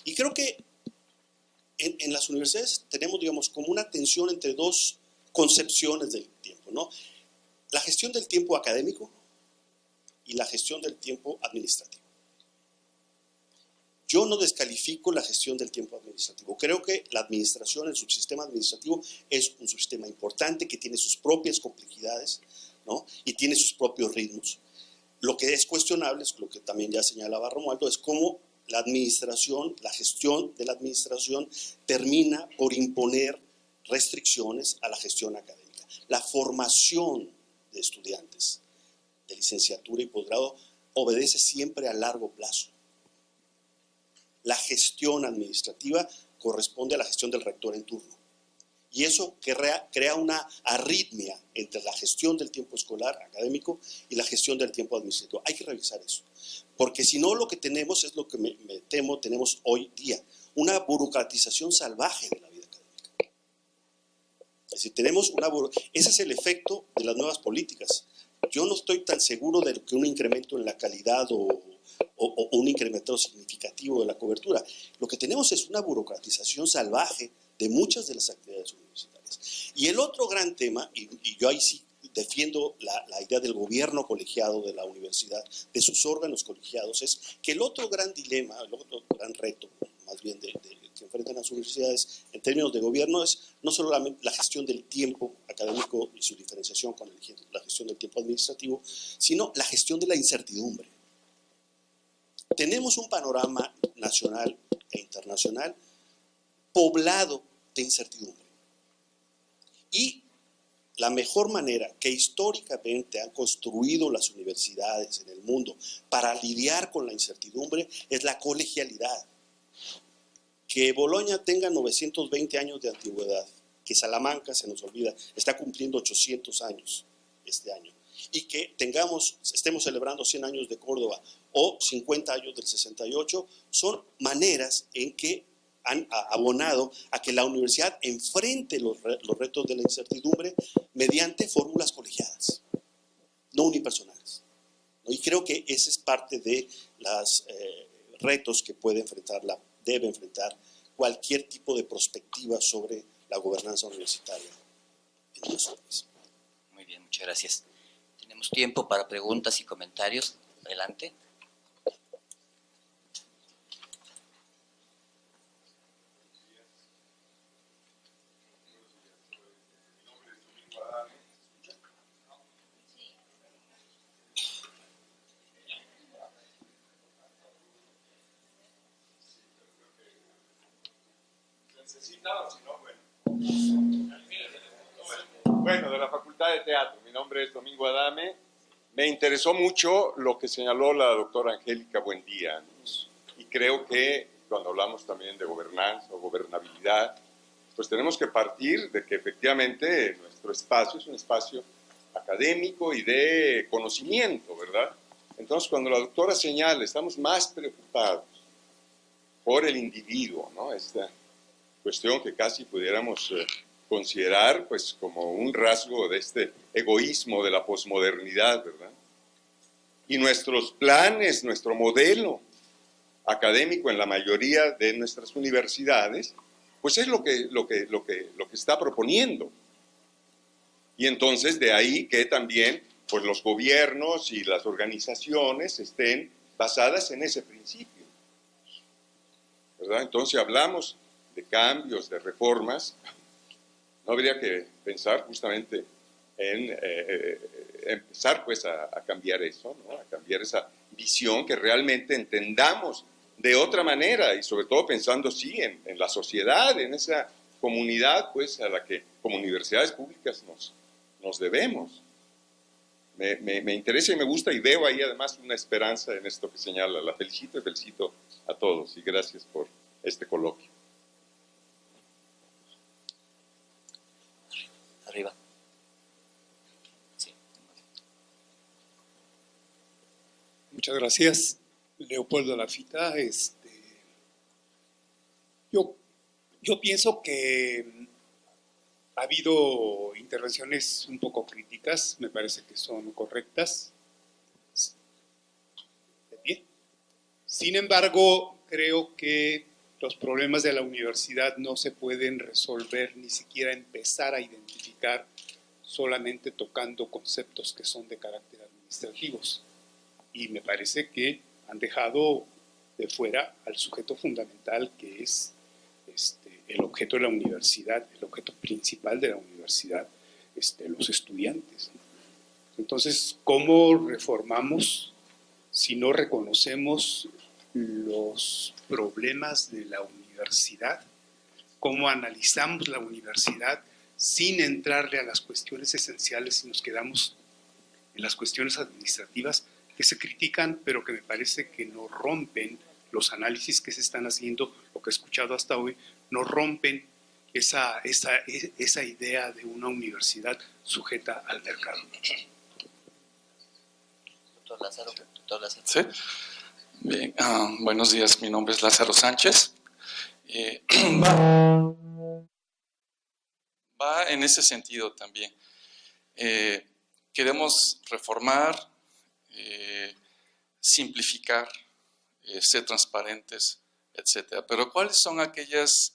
Y creo que en las universidades tenemos, digamos, como una tensión entre dos concepciones del tiempo, ¿no? La gestión del tiempo académico y la gestión del tiempo administrativo. Yo no descalifico la gestión del tiempo administrativo. Creo que la administración, el subsistema administrativo, es un subsistema importante que tiene sus propias complejidades, ¿no? Y tiene sus propios ritmos. Lo que es cuestionable, es lo que también ya señalaba Romualdo, es cómo la administración, la gestión de la administración termina por imponer restricciones a la gestión académica. La formación de estudiantes de licenciatura y posgrado obedece siempre a largo plazo. La gestión administrativa corresponde a la gestión del rector en turno. Y eso crea una arritmia entre la gestión del tiempo escolar académico y la gestión del tiempo administrativo. Hay que revisar eso. Porque si no, lo que tenemos es lo que me temo tenemos hoy día, una burocratización salvaje de la vida académica. Es decir, tenemos ese es el efecto de las nuevas políticas. Yo no estoy tan seguro de que un incremento en la calidad o un incremento significativo de la cobertura. Lo que tenemos es una burocratización salvaje de muchas de las actividades universitarias. Y el otro gran tema, y yo ahí sí defiendo la idea del gobierno colegiado de la universidad, de sus órganos colegiados, es que el otro gran dilema, el otro gran reto, más bien que enfrentan las universidades en términos de gobierno es no solamente la gestión del tiempo académico y su diferenciación con la gestión del tiempo administrativo, sino la gestión de la incertidumbre. Tenemos un panorama nacional e internacional poblado de incertidumbre. Y la mejor manera que históricamente han construido las universidades en el mundo para lidiar con la incertidumbre es la colegialidad. Que Bolonia tenga 920 años de antigüedad, que Salamanca, se nos olvida, está cumpliendo 800 años este año, y que estemos celebrando 100 años de Córdoba o 50 años del 68, son maneras en que han abonado a que la universidad enfrente los retos de la incertidumbre mediante fórmulas colegiadas, no unipersonales. Y creo que ese es parte de los retos que debe enfrentar cualquier tipo de perspectiva sobre la gobernanza universitaria en nuestro país. Muy bien, muchas gracias. Tenemos tiempo para preguntas y comentarios. Adelante. Bueno, de la Facultad de Teatro. Mi nombre es Domingo Adame. Me interesó mucho lo que señaló la doctora Angélica Buendía, y creo que cuando hablamos también de gobernanza o gobernabilidad, pues tenemos que partir de que efectivamente nuestro espacio es un espacio académico y de conocimiento, ¿verdad? Entonces, cuando la doctora señala, estamos más preocupados por el individuo, ¿no? Esta cuestión que casi pudiéramos considerar pues como un rasgo de este egoísmo de la posmodernidad, ¿verdad? Y nuestros planes, nuestro modelo académico en la mayoría de nuestras universidades, pues es lo que está proponiendo. Y entonces de ahí que también pues los gobiernos y las organizaciones estén basadas en ese principio, ¿verdad? Entonces hablamos de cambios, de reformas, no habría que pensar justamente en empezar pues a cambiar eso, ¿no? A cambiar esa visión, que realmente entendamos de otra manera y sobre todo pensando sí en la sociedad, en esa comunidad pues a la que como universidades públicas nos debemos. Me interesa y me gusta y veo ahí además una esperanza en esto que señala. La felicito y felicito a todos y gracias por este coloquio. Arriba. Sí. Muchas gracias, Leopoldo Lafita. Yo pienso que ha habido intervenciones un poco críticas, me parece que son correctas. De pie. Sin embargo, creo que los problemas de la universidad no se pueden resolver, ni siquiera empezar a identificar solamente tocando conceptos que son de carácter administrativos. Y me parece que han dejado de fuera al sujeto fundamental que es el objeto de la universidad, el objeto principal de la universidad, los estudiantes. Entonces, ¿cómo reformamos si no reconocemos los problemas de la universidad? ¿Cómo analizamos la universidad sin entrarle a las cuestiones esenciales y nos quedamos en las cuestiones administrativas que se critican, pero que me parece que no rompen los análisis que se están haciendo, lo que he escuchado hasta hoy, no rompen esa idea de una universidad sujeta al mercado? Doctor Lázaro. Sí. Bien, buenos días, mi nombre es Lázaro Sánchez. Va en ese sentido también. Queremos reformar, simplificar, ser transparentes, etcétera. Pero ¿cuáles son aquellos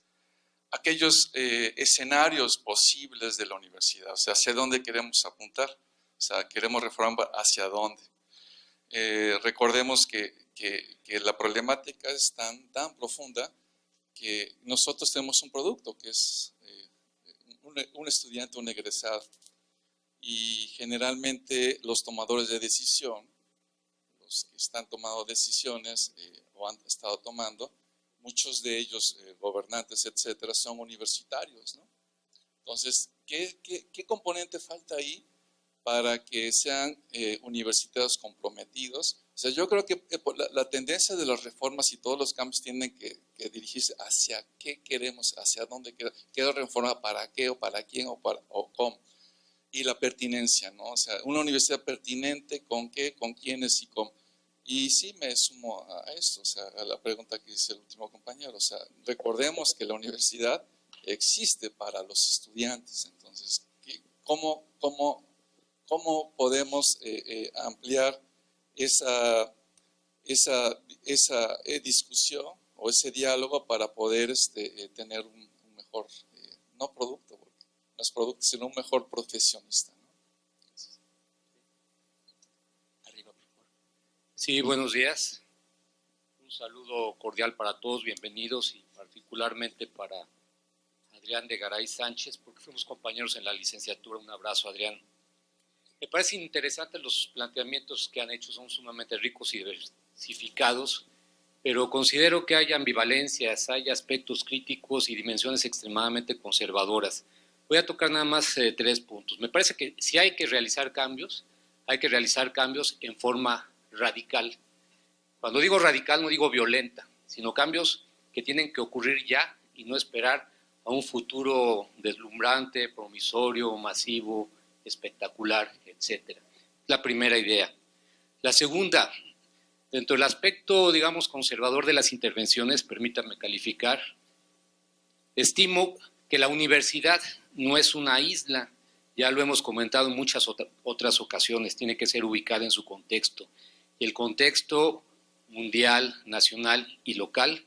escenarios posibles de la universidad? O sea, ¿hacia dónde queremos apuntar? O sea, queremos reformar hacia dónde. Recordemos que la problemática es tan profunda que nosotros tenemos un producto que es un estudiante, un egresado, y generalmente los tomadores de decisión, los que están tomando decisiones o han estado tomando, muchos de ellos, gobernantes, etcétera, son universitarios, ¿no? Entonces, ¿qué componente falta ahí para que sean universitarios comprometidos? O sea, yo creo que la tendencia de las reformas y todos los cambios tienen que dirigirse hacia qué queremos, hacia dónde qué reforma, para qué o para quién o cómo. Y la pertinencia, ¿no? O sea, una universidad pertinente, ¿con qué, con quiénes y cómo? Y sí me sumo a esto, o sea, a la pregunta que hizo el último compañero. O sea, recordemos que la universidad existe para los estudiantes. Entonces, ¿cómo podemos ampliar esa discusión o ese diálogo para poder tener un mejor, no producto, porque no es producto, sino un mejor profesionista, ¿no? Arriba, por favor. Sí, buenos días. Un saludo cordial para todos, bienvenidos, y particularmente para Adrián de Garay Sánchez, porque fuimos compañeros en la licenciatura. Un abrazo, Adrián. Me parecen interesantes los planteamientos que han hecho, son sumamente ricos y diversificados, pero considero que hay ambivalencias, hay aspectos críticos y dimensiones extremadamente conservadoras. Voy a tocar nada más 3 puntos. Me parece que si hay que realizar cambios en forma radical. Cuando digo radical no digo violenta, sino cambios que tienen que ocurrir ya y no esperar a un futuro deslumbrante, promisorio, masivo, espectacular, etcétera. La primera idea. La segunda, dentro del aspecto, digamos, conservador de las intervenciones, permítanme calificar, estimo que la universidad no es una isla, ya lo hemos comentado en muchas otras ocasiones, tiene que ser ubicada en su contexto. Y el contexto mundial, nacional y local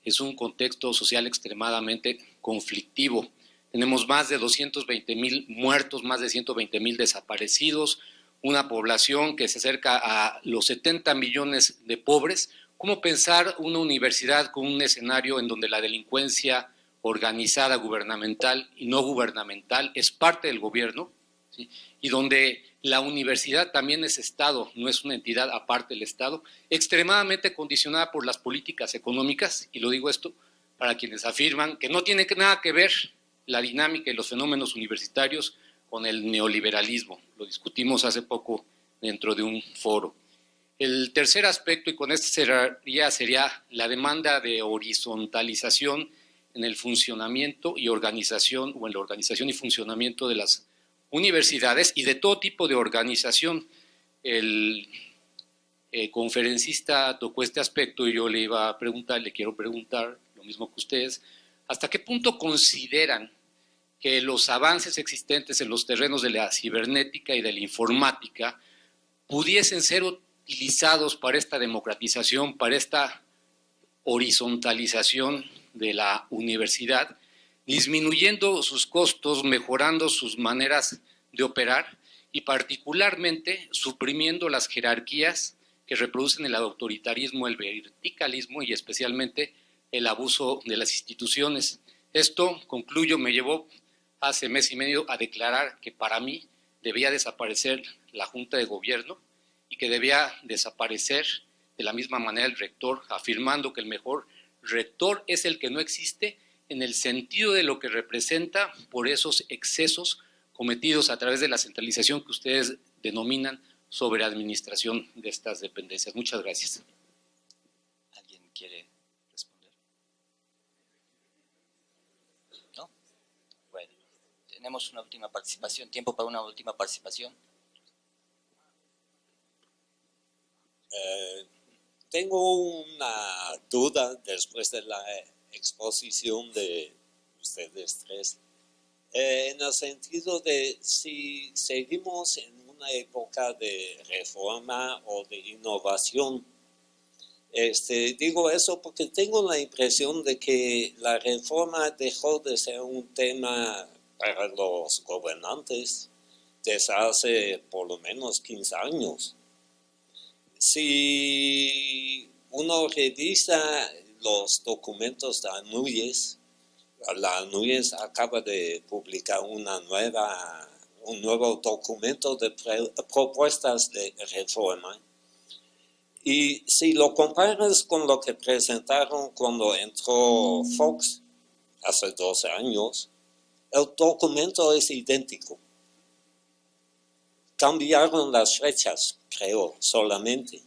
es un contexto social extremadamente conflictivo. Tenemos más de 220,000 muertos, más de 120,000 desaparecidos, una población que se acerca a los 70 millones de pobres. ¿Cómo pensar una universidad con un escenario en donde la delincuencia organizada, gubernamental y no gubernamental es parte del gobierno, ¿sí? Y donde la universidad también es Estado, no es una entidad aparte del Estado, extremadamente condicionada por las políticas económicas? Y lo digo esto para quienes afirman que no tiene nada que ver la dinámica y los fenómenos universitarios con el neoliberalismo. Lo discutimos hace poco dentro de un foro. El tercer aspecto, y con este sería la demanda de horizontalización en el funcionamiento y organización, o en la organización y funcionamiento de las universidades y de todo tipo de organización. El conferencista tocó este aspecto y yo le quiero preguntar lo mismo que ustedes, ¿hasta qué punto consideran que los avances existentes en los terrenos de la cibernética y de la informática pudiesen ser utilizados para esta democratización, para esta horizontalización de la universidad, disminuyendo sus costos, mejorando sus maneras de operar y particularmente suprimiendo las jerarquías que reproducen el autoritarismo, el verticalismo y especialmente el abuso de las instituciones? Esto, concluyo, me llevó hace mes y medio a declarar que para mí debía desaparecer la Junta de Gobierno y que debía desaparecer de la misma manera el rector, afirmando que el mejor rector es el que no existe en el sentido de lo que representa por esos excesos cometidos a través de la centralización que ustedes denominan sobre administración de estas dependencias. Muchas gracias. ¿Alguien quiere responder? ¿No? Bueno, tenemos una última participación, tiempo para una última participación. Tengo una duda después de la exposición de ustedes tres, en el sentido de si seguimos en una época de reforma o de innovación. Digo eso porque tengo la impresión de que la reforma dejó de ser un tema para los gobernantes desde hace por lo menos 15 años. Si uno revisa los documentos de ANUYES, la ANUYES acaba de publicar un nuevo documento de propuestas de reforma. Y si lo comparas con lo que presentaron cuando entró Fox hace 12 años, el documento es idéntico. Cambiaron las fechas, creo, solamente.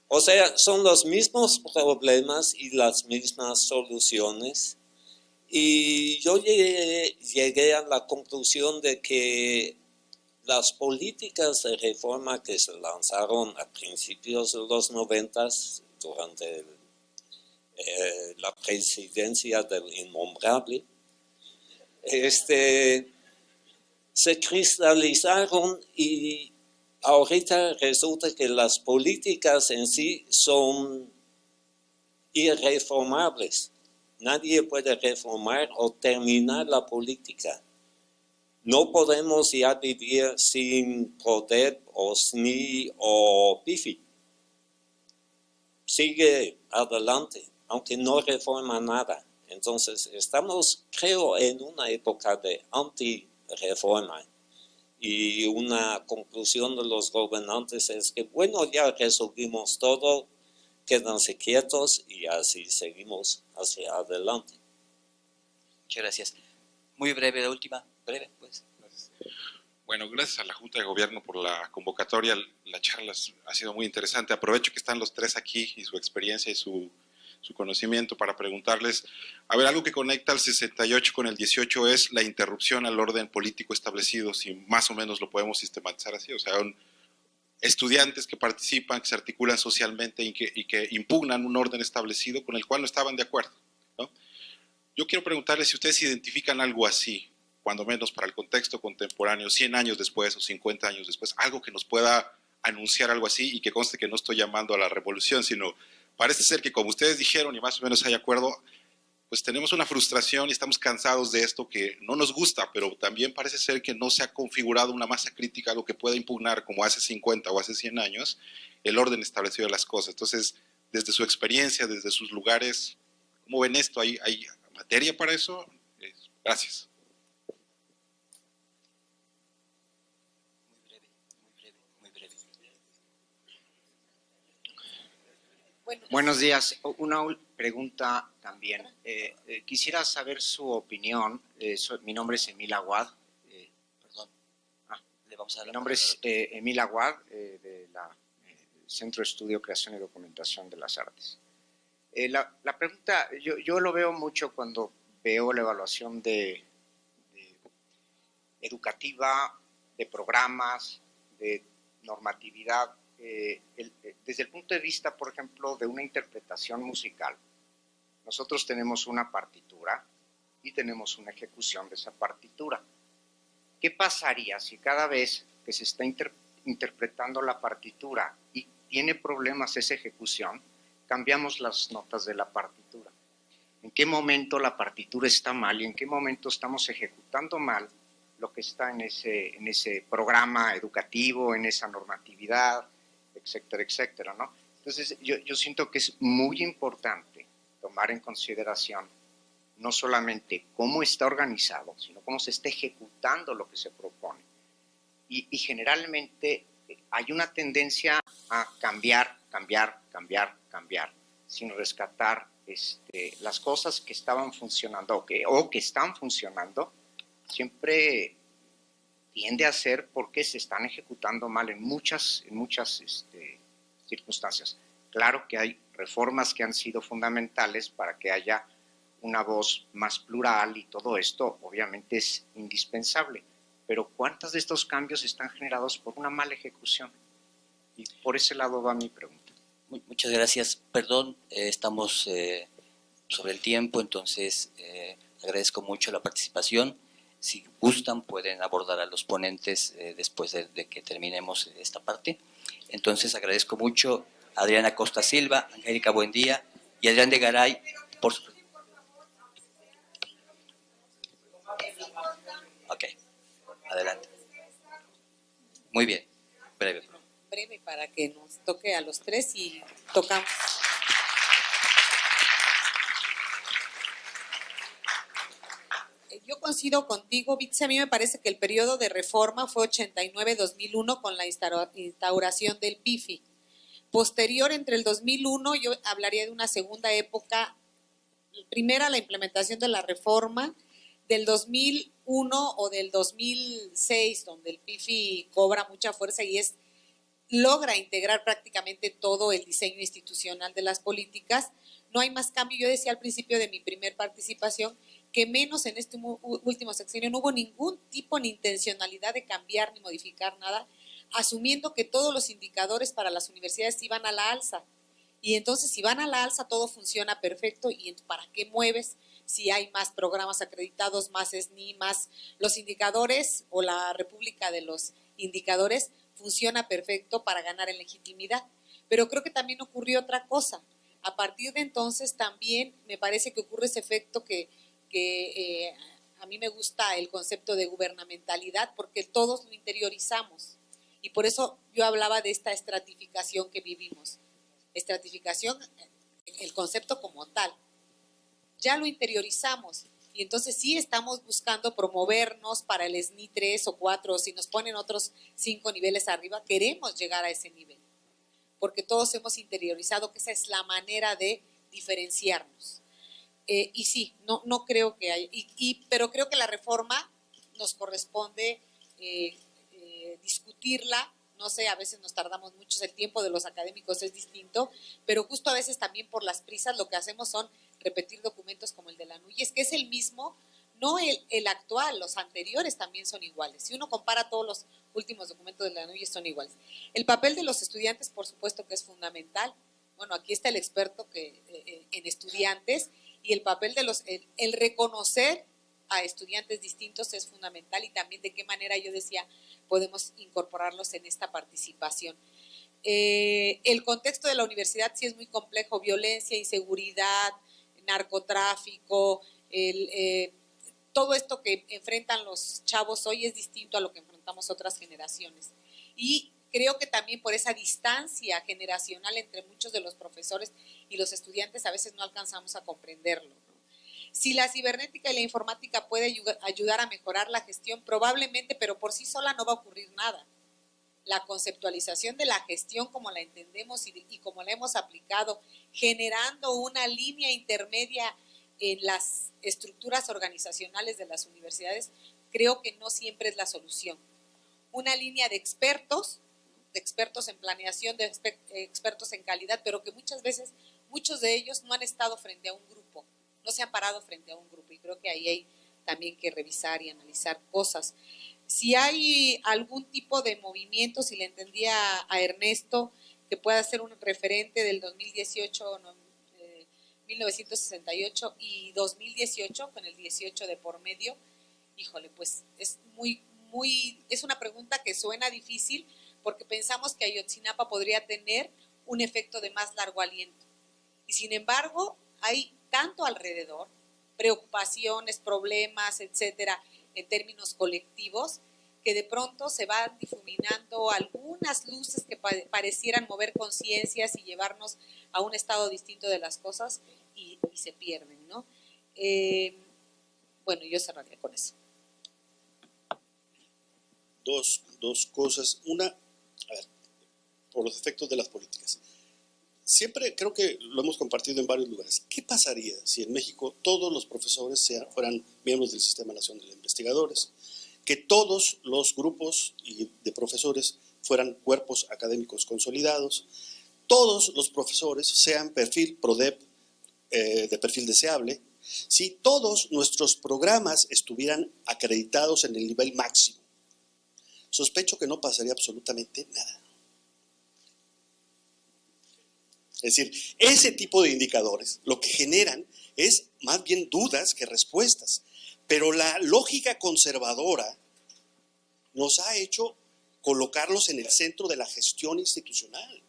O sea, son los mismos problemas y las mismas soluciones. Y yo llegué a la conclusión de que las políticas de reforma que se lanzaron a principios de los 90, durante la presidencia del innombrable, se cristalizaron y ahorita resulta que las políticas en sí son irreformables. Nadie puede reformar o terminar la política. No podemos ya vivir sin PRODEP o SNI o PIFI. Sigue adelante, aunque no reforma nada. Entonces, estamos, creo, en una época de anti-reforma. Y una conclusión de los gobernantes es que, bueno, ya resolvimos todo, quédense quietos y así seguimos hacia adelante. Muchas gracias. Muy breve, la última. Breve, pues. Bueno, gracias a la Junta de Gobierno por la convocatoria. La charla ha sido muy interesante. Aprovecho que están los tres aquí y su experiencia y su conocimiento para preguntarles. A ver, algo que conecta al 68 con el 18 es la interrupción al orden político establecido, si más o menos lo podemos sistematizar así. O sea, estudiantes que participan, que se articulan socialmente y que impugnan un orden establecido con el cual no estaban de acuerdo, ¿no? Yo quiero preguntarles si ustedes identifican algo así, cuando menos para el contexto contemporáneo, 100 años después o 50 años después, algo que nos pueda anunciar algo así y que conste que no estoy llamando a la revolución, sino parece ser que como ustedes dijeron y más o menos hay acuerdo, pues tenemos una frustración y estamos cansados de esto que no nos gusta, pero también parece ser que no se ha configurado una masa crítica a lo que pueda impugnar como hace 50 o hace 100 años el orden establecido de las cosas. Entonces, desde su experiencia, desde sus lugares, ¿cómo ven esto? ¿Hay materia para eso? Gracias. Muy breve. Buenos días. Una pregunta también. Quisiera saber su opinión. Mi nombre es Emil Aguad. Le vamos a dar Mi nombre es Emil Aguad, de la Centro de Estudio, Creación y Documentación de las Artes. La pregunta, yo lo veo mucho cuando veo la evaluación de educativa, de programas, de normatividad, desde el punto de vista, por ejemplo, de una interpretación musical. Nosotros tenemos una partitura y tenemos una ejecución de esa partitura. ¿Qué pasaría si cada vez que se está interpretando la partitura y tiene problemas esa ejecución, cambiamos las notas de la partitura? ¿En qué momento la partitura está mal y en qué momento estamos ejecutando mal lo que está en ese programa educativo, en esa normatividad, etcétera, etcétera, ¿no? Entonces, yo siento que es muy importante tomar en consideración no solamente cómo está organizado, sino cómo se está ejecutando lo que se propone. Y generalmente hay una tendencia a cambiar, sin rescatar las cosas que estaban funcionando o que están funcionando. Siempre tiende a ser porque se están ejecutando mal en muchas circunstancias. Claro que hay reformas que han sido fundamentales para que haya una voz más plural y todo esto obviamente es indispensable, pero ¿cuántos de estos cambios están generados por una mala ejecución? Y por ese lado va mi pregunta. Muchas gracias. Perdón, estamos sobre el tiempo, entonces agradezco mucho la participación. Si gustan, pueden abordar a los ponentes después de que terminemos esta parte. Entonces agradezco mucho a Adriana Costa Silva, Angélica Buendía y Adrián de Garay por su... Ok, adelante. Muy bien, breve. Breve para que nos toque a los tres y tocamos. Yo coincido contigo, Vitzi. A mí me parece que el periodo de reforma fue 89-2001 con la instauración del PIFI. Posterior, entre el 2001, yo hablaría de una segunda época. Primera, la implementación de la reforma del 2001 o del 2006, donde el PIFI cobra mucha fuerza y logra integrar prácticamente todo el diseño institucional de las políticas. No hay más cambio. Yo decía al principio de mi primer participación que menos en este último sexenio no hubo ningún tipo ni intencionalidad de cambiar ni modificar nada, asumiendo que todos los indicadores para las universidades iban a la alza. Y entonces, si van a la alza, todo funciona perfecto. ¿Y para qué mueves si hay más programas acreditados, más SNI, más los indicadores o la república de los indicadores? Funciona perfecto para ganar en legitimidad. Pero creo que también ocurrió otra cosa. A partir de entonces también me parece que ocurre ese efecto que a mí me gusta el concepto de gubernamentalidad, porque todos lo interiorizamos. Y por eso yo hablaba de esta estratificación que vivimos. Estratificación, el concepto como tal. Ya lo interiorizamos. Y entonces sí estamos buscando promovernos para el SNI 3 o 4, o si nos ponen otros 5 niveles arriba, queremos llegar a ese nivel. Porque todos hemos interiorizado que esa es la manera de diferenciarnos. Y sí, no creo que haya, pero creo que la reforma nos corresponde discutirla. No sé, a veces nos tardamos mucho, el tiempo de los académicos es distinto, pero justo a veces también por las prisas lo que hacemos son repetir documentos como el de la NUYES, que es el mismo, no el actual, los anteriores también son iguales. Si uno compara todos los últimos documentos de la NUYES son iguales. El papel de los estudiantes, por supuesto que es fundamental. Bueno, aquí está el experto en estudiantes, y el papel de el reconocer a estudiantes distintos es fundamental, y también de qué manera, yo decía, podemos incorporarlos en esta participación. El contexto de la universidad sí es muy complejo: violencia, inseguridad, narcotráfico, todo esto que enfrentan los chavos hoy es distinto a lo que enfrentamos otras generaciones. Y creo que también por esa distancia generacional entre muchos de los profesores y los estudiantes a veces no alcanzamos a comprenderlo, ¿no? Si la cibernética y la informática puede ayudar a mejorar la gestión, probablemente, pero por sí sola no va a ocurrir nada. La conceptualización de la gestión como la entendemos y como la hemos aplicado, generando una línea intermedia en las estructuras organizacionales de las universidades, creo que no siempre es la solución. Una línea de expertos en planeación, de expertos en calidad, pero que muchas veces, muchos de ellos no han estado frente a un grupo, no se han parado frente a un grupo, y creo que ahí hay también que revisar y analizar cosas. Si hay algún tipo de movimiento, si le entendía a Ernesto, que pueda ser un referente del 2018, 1968 y 2018, con el 18 de por medio, híjole, pues es es una pregunta que suena difícil, porque pensamos que Ayotzinapa podría tener un efecto de más largo aliento. Y sin embargo, hay tanto alrededor, preocupaciones, problemas, etcétera, en términos colectivos, que de pronto se van difuminando algunas luces que parecieran mover conciencias y llevarnos a un estado distinto de las cosas, y se pierden, ¿no? Bueno, yo cerraría con eso. Dos cosas. Una, a ver, por los efectos de las políticas. Siempre creo que lo hemos compartido en varios lugares. ¿Qué pasaría si en México todos los profesores fueran miembros del Sistema Nacional de Investigadores? Que todos los grupos de profesores fueran cuerpos académicos consolidados, todos los profesores sean perfil PRODEP de perfil deseable, si todos nuestros programas estuvieran acreditados en el nivel máximo. Sospecho que no pasaría absolutamente nada. Es decir, ese tipo de indicadores lo que generan es más bien dudas que respuestas. Pero la lógica conservadora nos ha hecho colocarlos en el centro de la gestión institucional.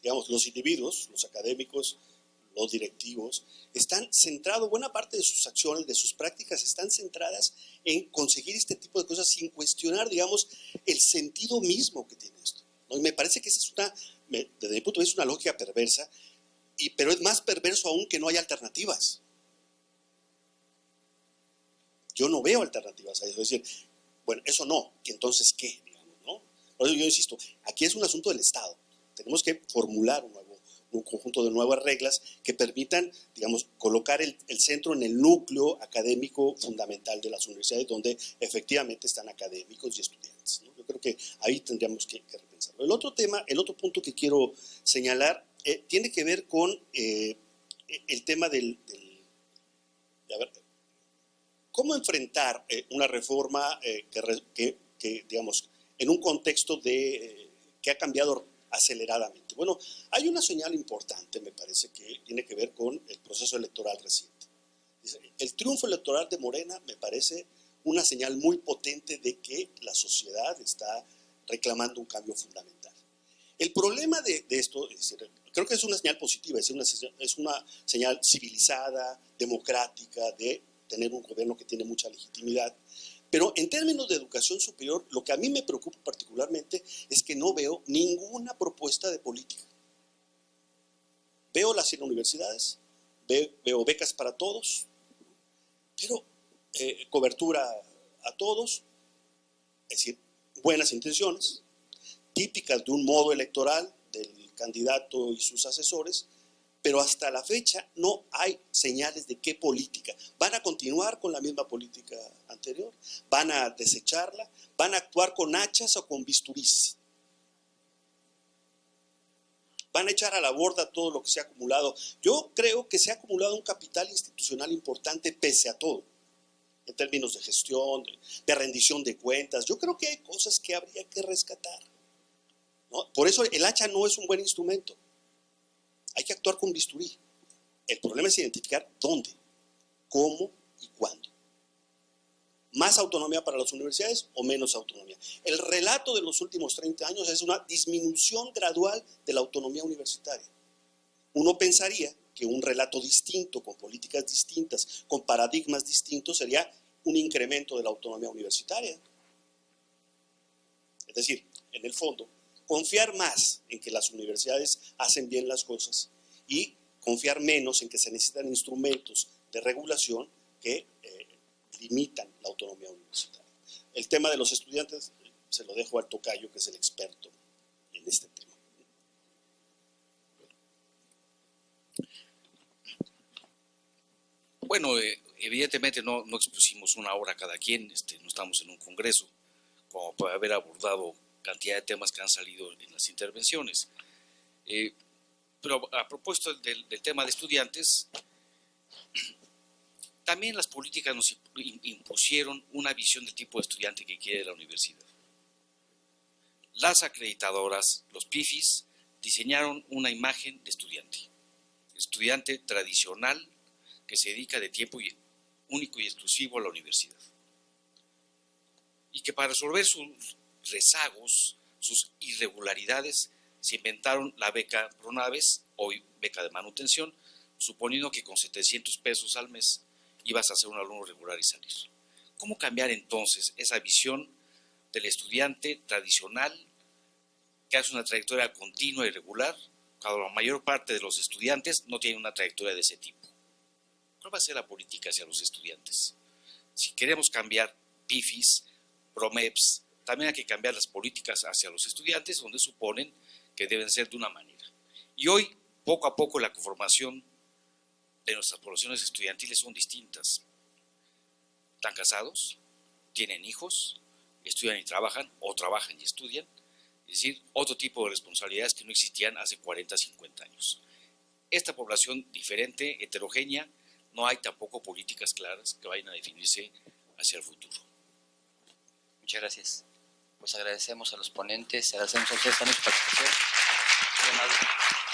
Digamos, los individuos, los académicos, los directivos, están centrados, buena parte de sus acciones, de sus prácticas, están centradas en conseguir este tipo de cosas sin cuestionar, digamos, el sentido mismo que tiene esto, ¿no? Y me parece que esa es desde mi punto de vista, una lógica perversa, pero es más perverso aún que no hay alternativas. Yo no veo alternativas a eso, es decir, bueno, eso no, entonces ¿qué? Digamos, ¿no? Por eso yo insisto, aquí es un asunto del Estado. Tenemos que formular un conjunto de nuevas reglas que permitan, digamos, colocar el centro en el núcleo académico fundamental de las universidades, donde efectivamente están académicos y estudiantes, ¿no? Yo creo que ahí tendríamos que repensarlo. El otro punto que quiero señalar tiene que ver con el tema de cómo enfrentar una reforma que, digamos, en un contexto que ha cambiado aceleradamente. Bueno, hay una señal importante, me parece, que tiene que ver con el proceso electoral reciente. El triunfo electoral de Morena me parece una señal muy potente de que la sociedad está reclamando un cambio fundamental. El problema de esto, es decir, creo que es una señal positiva, es una señal civilizada, democrática, de tener un gobierno que tiene mucha legitimidad. Pero en términos de educación superior, lo que a mí me preocupa particularmente es que no veo ninguna propuesta de política. Veo las 100 universidades, veo becas para todos, pero cobertura a todos, es decir, buenas intenciones, típicas de un modo electoral del candidato y sus asesores, pero hasta la fecha no hay señales de qué política. ¿Van a continuar con la misma política anterior? ¿Van a desecharla? ¿Van a actuar con hachas o con bisturís? ¿Van a echar a la borda todo lo que se ha acumulado? Yo creo que se ha acumulado un capital institucional importante pese a todo, en términos de gestión, de rendición de cuentas. Yo creo que hay cosas que habría que rescatar, ¿no? Por eso el hacha no es un buen instrumento. Hay que actuar con bisturí. El problema es identificar dónde, cómo y cuándo. ¿Más autonomía para las universidades o menos autonomía? El relato de los últimos 30 años es una disminución gradual de la autonomía universitaria. Uno pensaría que un relato distinto, con políticas distintas, con paradigmas distintos, sería un incremento de la autonomía universitaria. Es decir, en el fondo, confiar más en que las universidades hacen bien las cosas y confiar menos en que se necesitan instrumentos de regulación que limitan la autonomía universitaria. El tema de los estudiantes se lo dejo al tocayo, que es el experto en este tema. Bueno, evidentemente no expusimos una hora cada quien, no estamos en un congreso, como para haber abordado cantidad de temas que han salido en las intervenciones. Pero a propósito del tema de estudiantes, también las políticas nos impusieron una visión del tipo de estudiante que quiere la universidad. Las acreditadoras, los PIFIs, diseñaron una imagen de estudiante tradicional que se dedica de tiempo único y exclusivo a la universidad. Y que para resolver sus rezagos, sus irregularidades, se inventaron la beca Pronaves, hoy beca de manutención, suponiendo que con 700 pesos al mes ibas a ser un alumno regular y salir. ¿Cómo cambiar entonces esa visión del estudiante tradicional que hace una trayectoria continua y regular, cuando la mayor parte de los estudiantes no tienen una trayectoria de ese tipo? ¿Cuál va a ser la política hacia los estudiantes? Si queremos cambiar PIFIs, PROMEPs, también hay que cambiar las políticas hacia los estudiantes, donde suponen que deben ser de una manera. Y hoy, poco a poco, la conformación de nuestras poblaciones estudiantiles son distintas. Están casados, tienen hijos, estudian y trabajan, o trabajan y estudian, es decir, otro tipo de responsabilidades que no existían hace 40, 50 años. Esta población diferente, heterogénea, no hay tampoco políticas claras que vayan a definirse hacia el futuro. Muchas gracias. Pues agradecemos a los ponentes, agradecemos a ustedes también su participación. Muy amable.